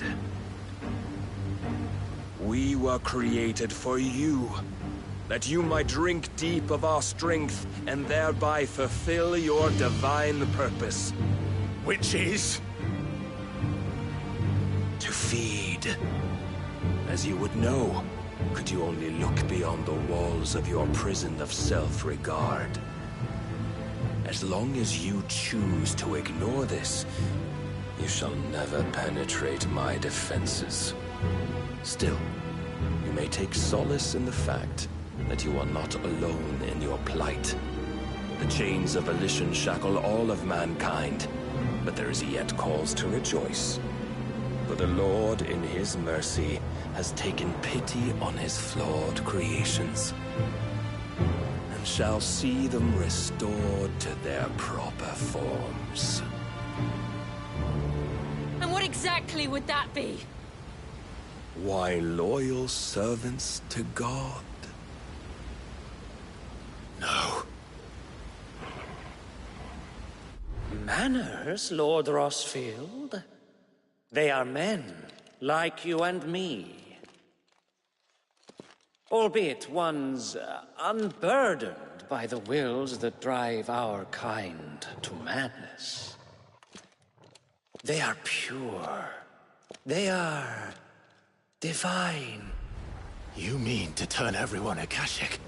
We were created for you, that you might drink deep of our strength and thereby fulfill your divine purpose. Which is? To feed. As you would know, could you only look beyond the walls of your prison of self-regard. As long as you choose to ignore this, you shall never penetrate my defenses. Still, you may take solace in the fact that you are not alone in your plight. The chains of volition shackle all of mankind, but there is yet cause to rejoice. For the Lord, in his mercy, has taken pity on his flawed creations, and shall see them restored to their proper forms. And what exactly would that be? Why, loyal servants to God. No. Manners, Lord Rossfield? They are men, like you and me. Albeit ones unburdened by the wills that drive our kind to madness. They are pure. They are divine. You mean to turn everyone Akashic?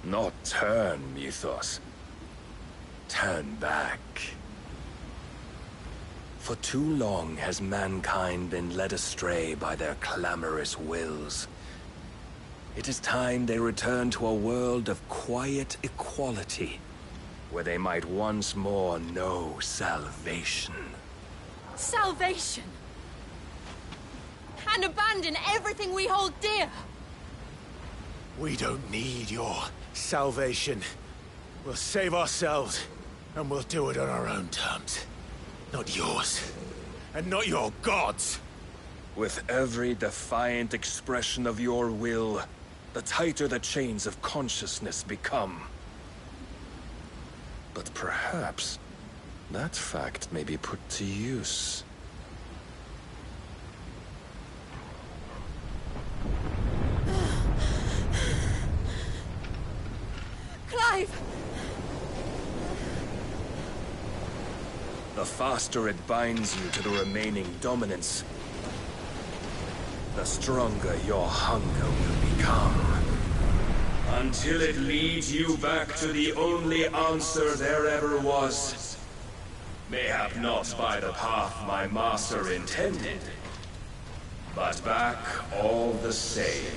Not turn, Mythos. Turn back. For too long has mankind been led astray by their clamorous wills. It is time they return to a world of quiet equality, where they might once more know salvation. Salvation? And abandon everything we hold dear? We don't need your salvation. We'll save ourselves, and we'll do it on our own terms. Not yours, and not your gods. With every defiant expression of your will, the tighter the chains of consciousness become. But perhaps that fact may be put to use. Clive! The faster it binds you to the remaining dominance, the stronger your hunger will become. Until it leads you back to the only answer there ever was. Mayhap not by the path my master intended, but back all the same.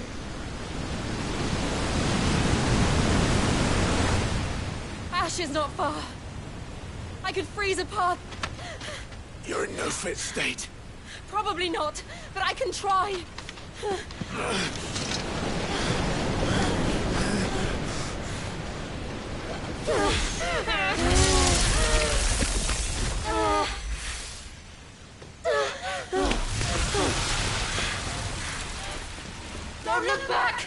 Ash is not far. I could freeze a path. You're in no fit state. Probably not, but I can try. Don't look back!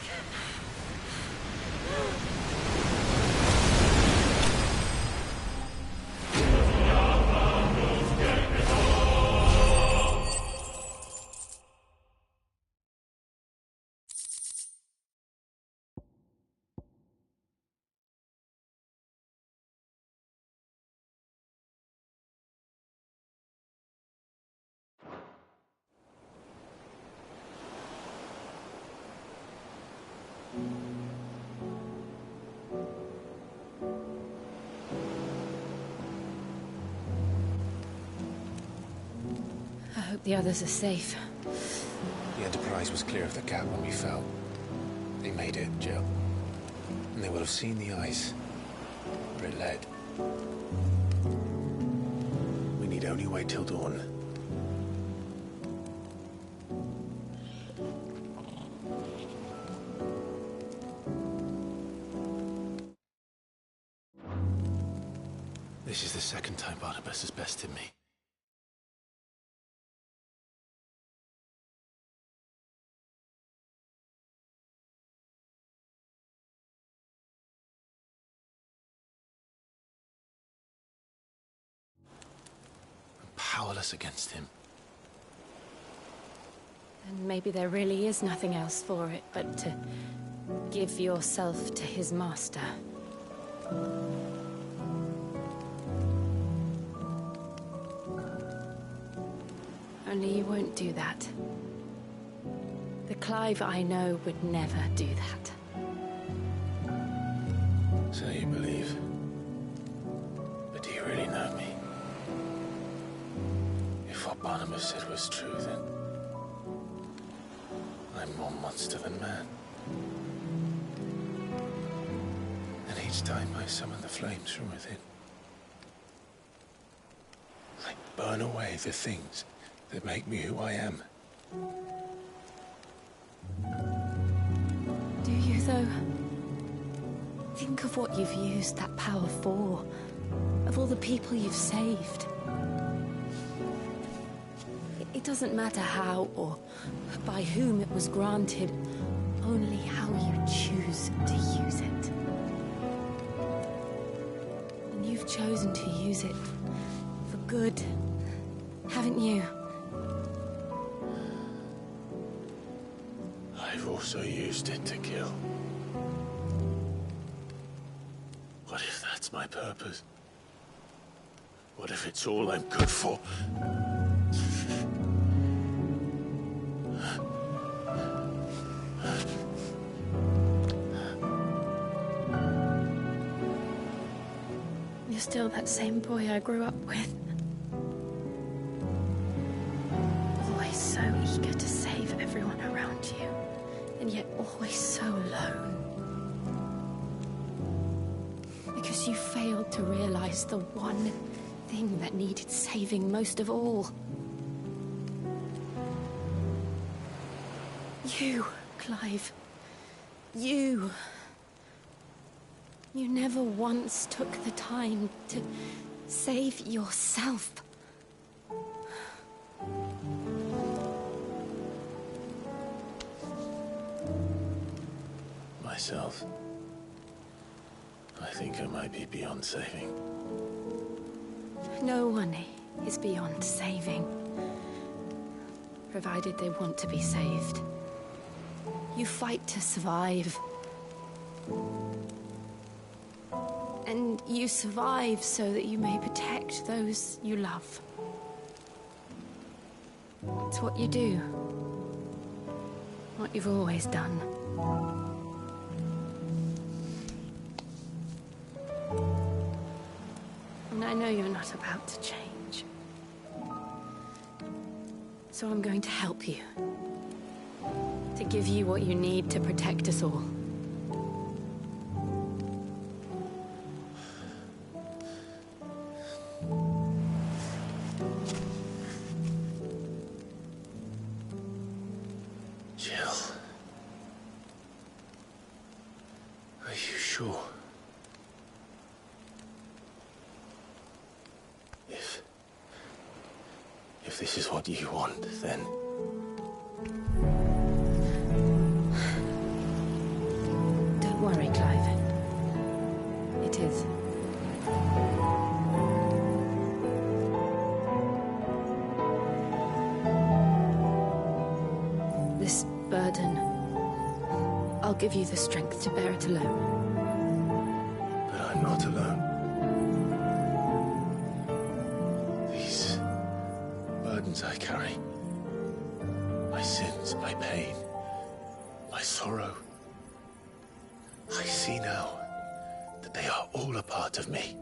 hope the others are safe. The Enterprise was clear of the gap when we fell. They made it, Jill. And they will have seen the ice where it led. We need only wait till dawn. This is the second time Barnabas has bested me. I'm powerless against him. And maybe there really is nothing else for it but to give yourself to his master. Only you won't do that. The Clive I know would never do that. So you believe. But do you really know me? If what Barnabas said was true, then I'm more monster than man. And each time I summon the flames from within, I burn away the things that make me who I am. Do you, though? Think of what you've used that power for. Of all the people you've saved. It doesn't matter how or by whom it was granted, only how you choose to use it. And you've chosen to use it for good, haven't you? I've also used it to kill. What if that's my purpose? What if it's all I'm good for? You're still that same boy I grew up with. Always so eager to save everyone around you, and yet always so alone. Because you failed to realize the one thing that needed saving most of all. You, Clive. You. You never once took the time to save yourself. Myself? I think I might be beyond saving. No one is beyond saving, provided they want to be saved. You fight to survive. And you survive so that you may protect those you love. It's what you do. What you've always done. And I know you're not about to change. So I'm going to help you. To give you what you need to protect us all. Jill. Are you sure? If this is what you want, then... Don't worry, Clive. It is. This burden, I'll give you the strength to bear it alone. But I'm not alone. These burdens I carry, my sins, my pain, my sorrow, I see now that they are all a part of me.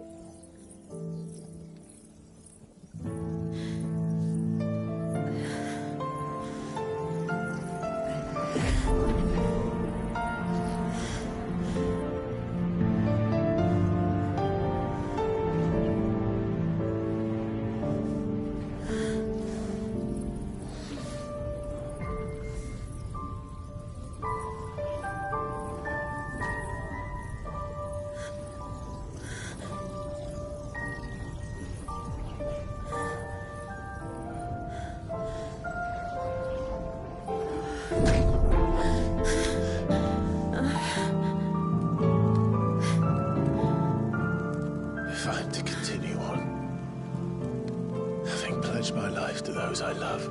those I love.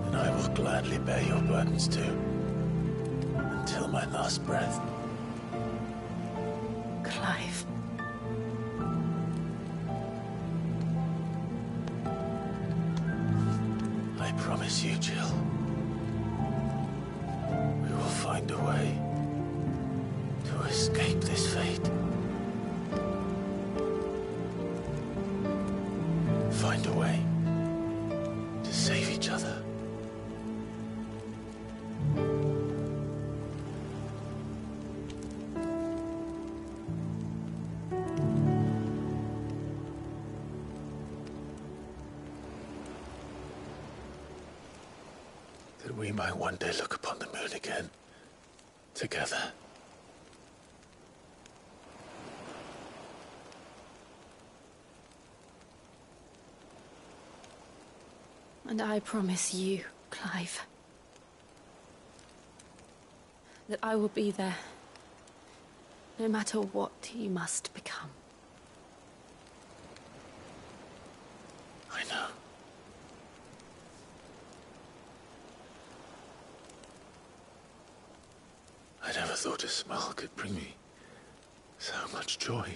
And I will gladly bear your burdens too, until my last breath. Clive. I promise you, Jill, we will find a way to escape this fate. Find a way to save each other. That we might one day look upon the moon again, together. And I promise you, Clive, that I will be there, no matter what you must become. I know. I never thought a smile could bring me so much joy.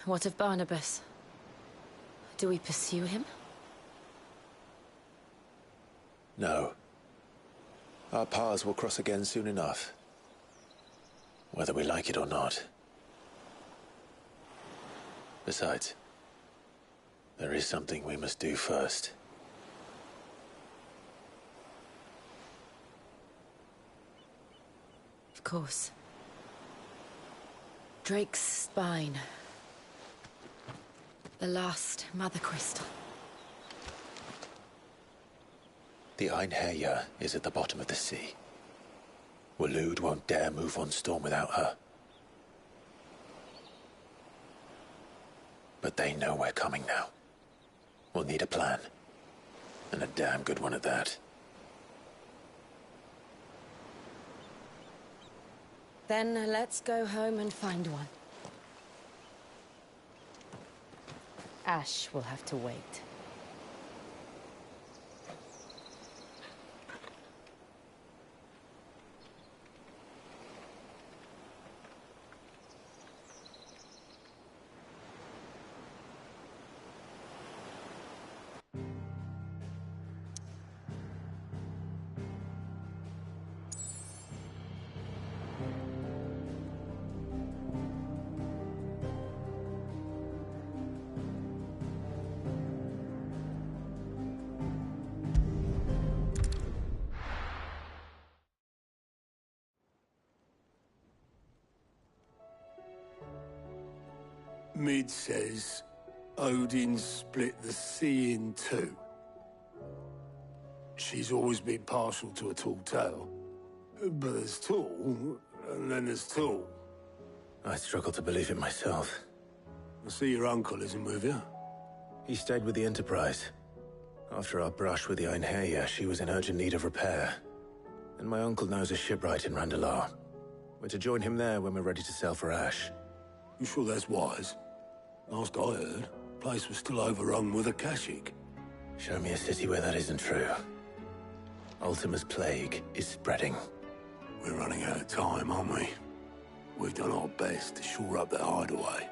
What of Barnabas? Do we pursue him? No. Our paths will cross again soon enough. Whether we like it or not. Besides, there is something we must do first. Of course. Drake's spine. The last Mother Crystal. The Einherjar is at the bottom of the sea. Waloed won't dare move on Storm without her. But they know we're coming now. We'll need a plan. And a damn good one at that. Then let's go home and find one. Ash will have to wait. Mid says Odin split the sea in two. She's always been partial to a tall tale. But there's tall, and then there's tall. I struggle to believe it myself. I see your uncle isn't with you. He stayed with the Enterprise. After our brush with the Einherja, she was in urgent need of repair. And my uncle knows a shipwright in Randalar. We're to join him there when we're ready to sail for Ash. You sure that's wise? Last I heard, the place was still overrun with Akashic. Show me a city where that isn't true. Ultima's plague is spreading. We're running out of time, aren't we? We've done our best to shore up that hideaway.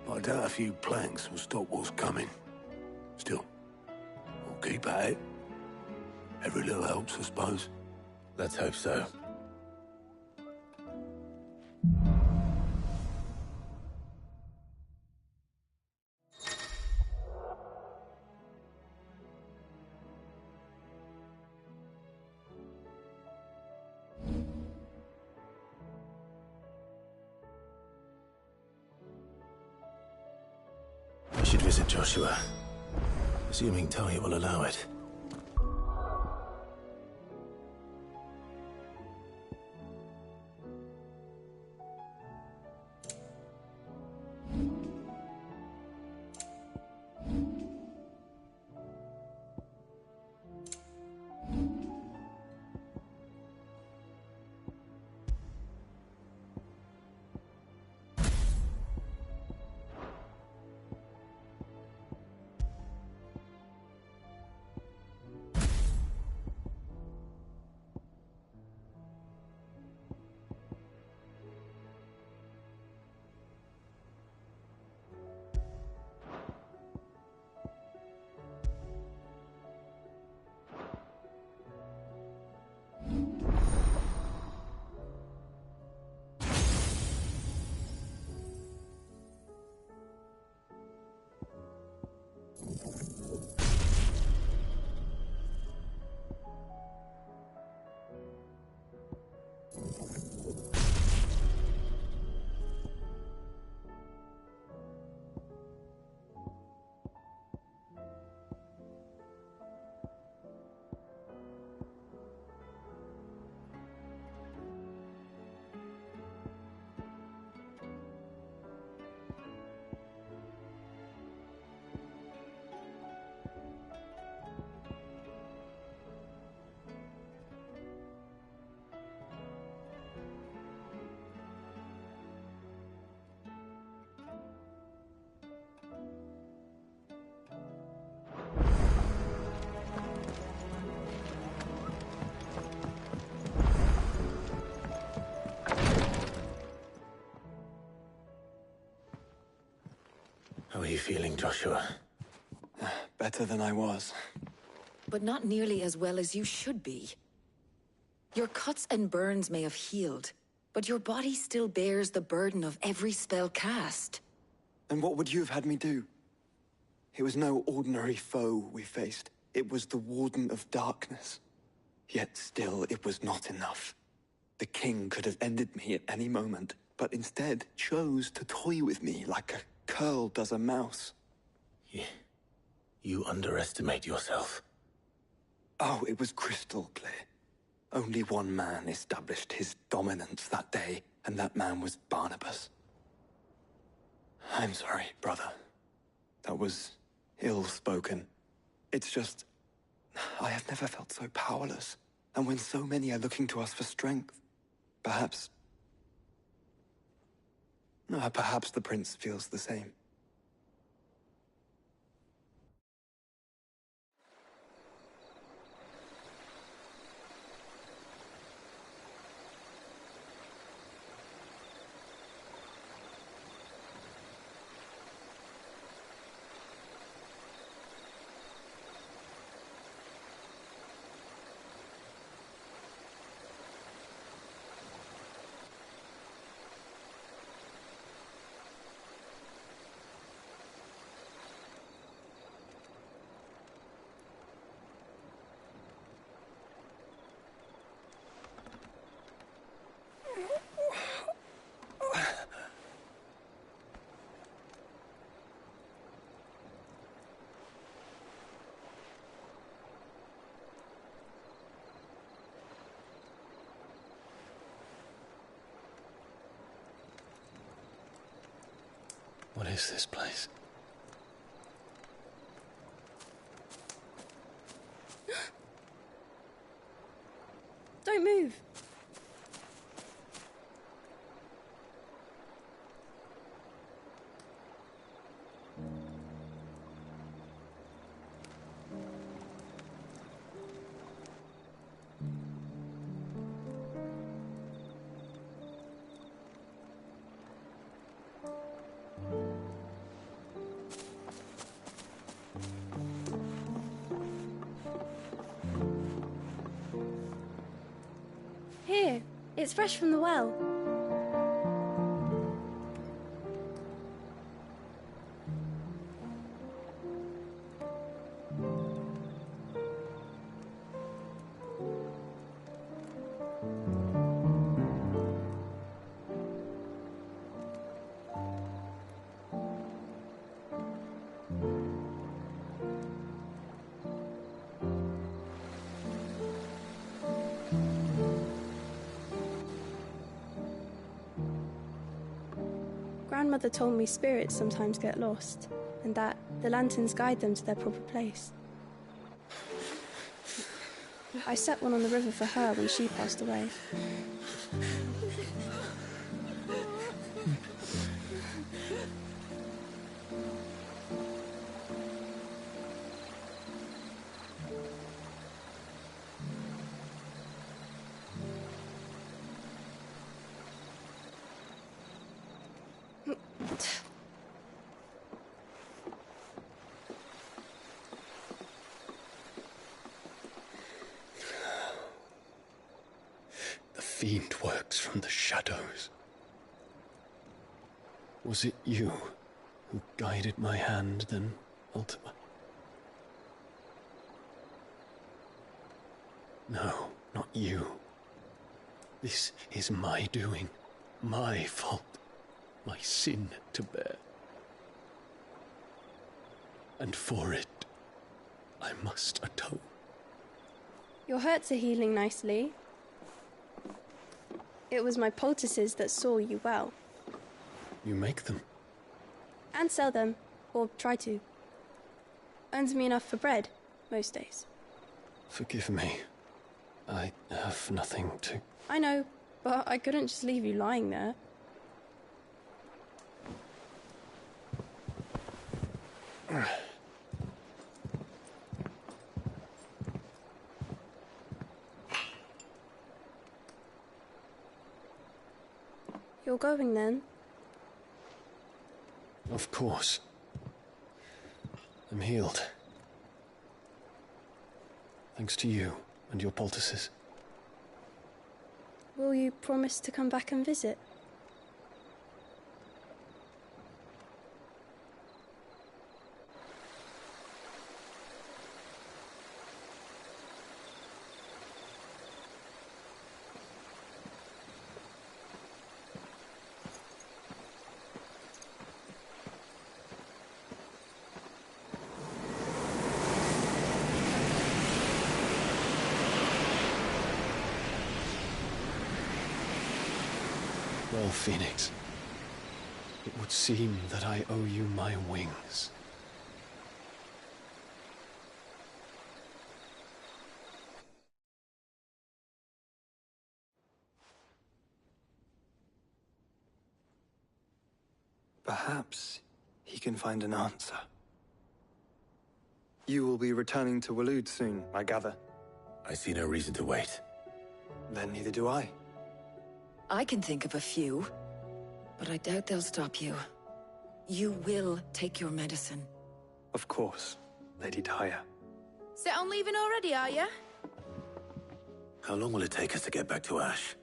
But I doubt a few planks will stop what's coming. Still, we'll keep at it. Every little helps, I suppose. Let's hope so. We should visit Joshua, assuming Talia will allow it. How are you feeling, Joshua? Better than I was. But not nearly as well as you should be. Your cuts and burns may have healed, but your body still bears the burden of every spell cast. Then what would you have had me do? It was no ordinary foe we faced. It was the Warden of Darkness. Yet still, it was not enough. The king could have ended me at any moment, but instead chose to toy with me like a curl does a mouse. You underestimate yourself. Oh, it was crystal clear. Only one man established his dominance that day, and that man was Barnabas. I'm sorry, brother. That was ill-spoken. It's just, I have never felt so powerless. And when so many are looking to us for strength, perhaps the prince feels the same. What is this place? It's fresh from the well. Grandmother told me spirits sometimes get lost, and that the lanterns guide them to their proper place. I set one on the river for her when she passed away. The fiend works from the shadows. Was it you who guided my hand then, Ultima? No, not you. This is my doing, my fault, my sin to bear. And for it, I must atone. Your hurts are healing nicely. It was my poultices that saw you well. You make them? And sell them, or try to. Earns me enough for bread, most days. Forgive me. I have nothing to... I know, but I couldn't just leave you lying there. You're going then? Of course. I'm healed. Thanks to you and your poultices. Will you promise to come back and visit? Well, Phoenix, it would seem that I owe you my wings. Perhaps he can find an answer. You will be returning to Waloed soon, I gather. I see no reason to wait. Then neither do I. I can think of a few, but I doubt they'll stop you. You will take your medicine. Of course, Lady Daya. Set on leaving already, are you? How long will it take us to get back to Ash?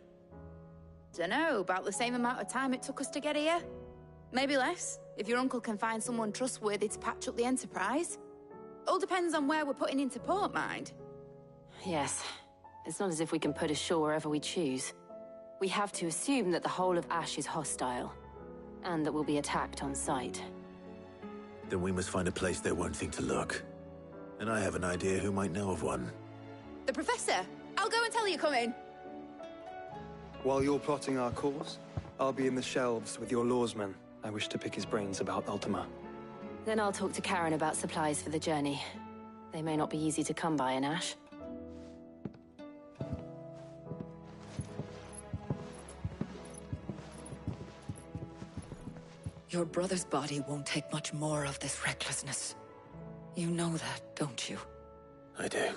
Dunno, about the same amount of time it took us to get here. Maybe less, if your uncle can find someone trustworthy to patch up the Enterprise. All depends on where we're putting into port, mind. Yes. It's not as if we can put ashore wherever we choose. We have to assume that the whole of Ash is hostile, and that we'll be attacked on sight. Then we must find a place they won't think to look. And I have an idea who might know of one. The Professor! I'll go and tell you coming! While you're plotting our course, I'll be in the shelves with your lawsman. I wish to pick his brains about Ultima. Then I'll talk to Karen about supplies for the journey. They may not be easy to come by in Ash. Your brother's body won't take much more of this recklessness. You know that, don't you? I do.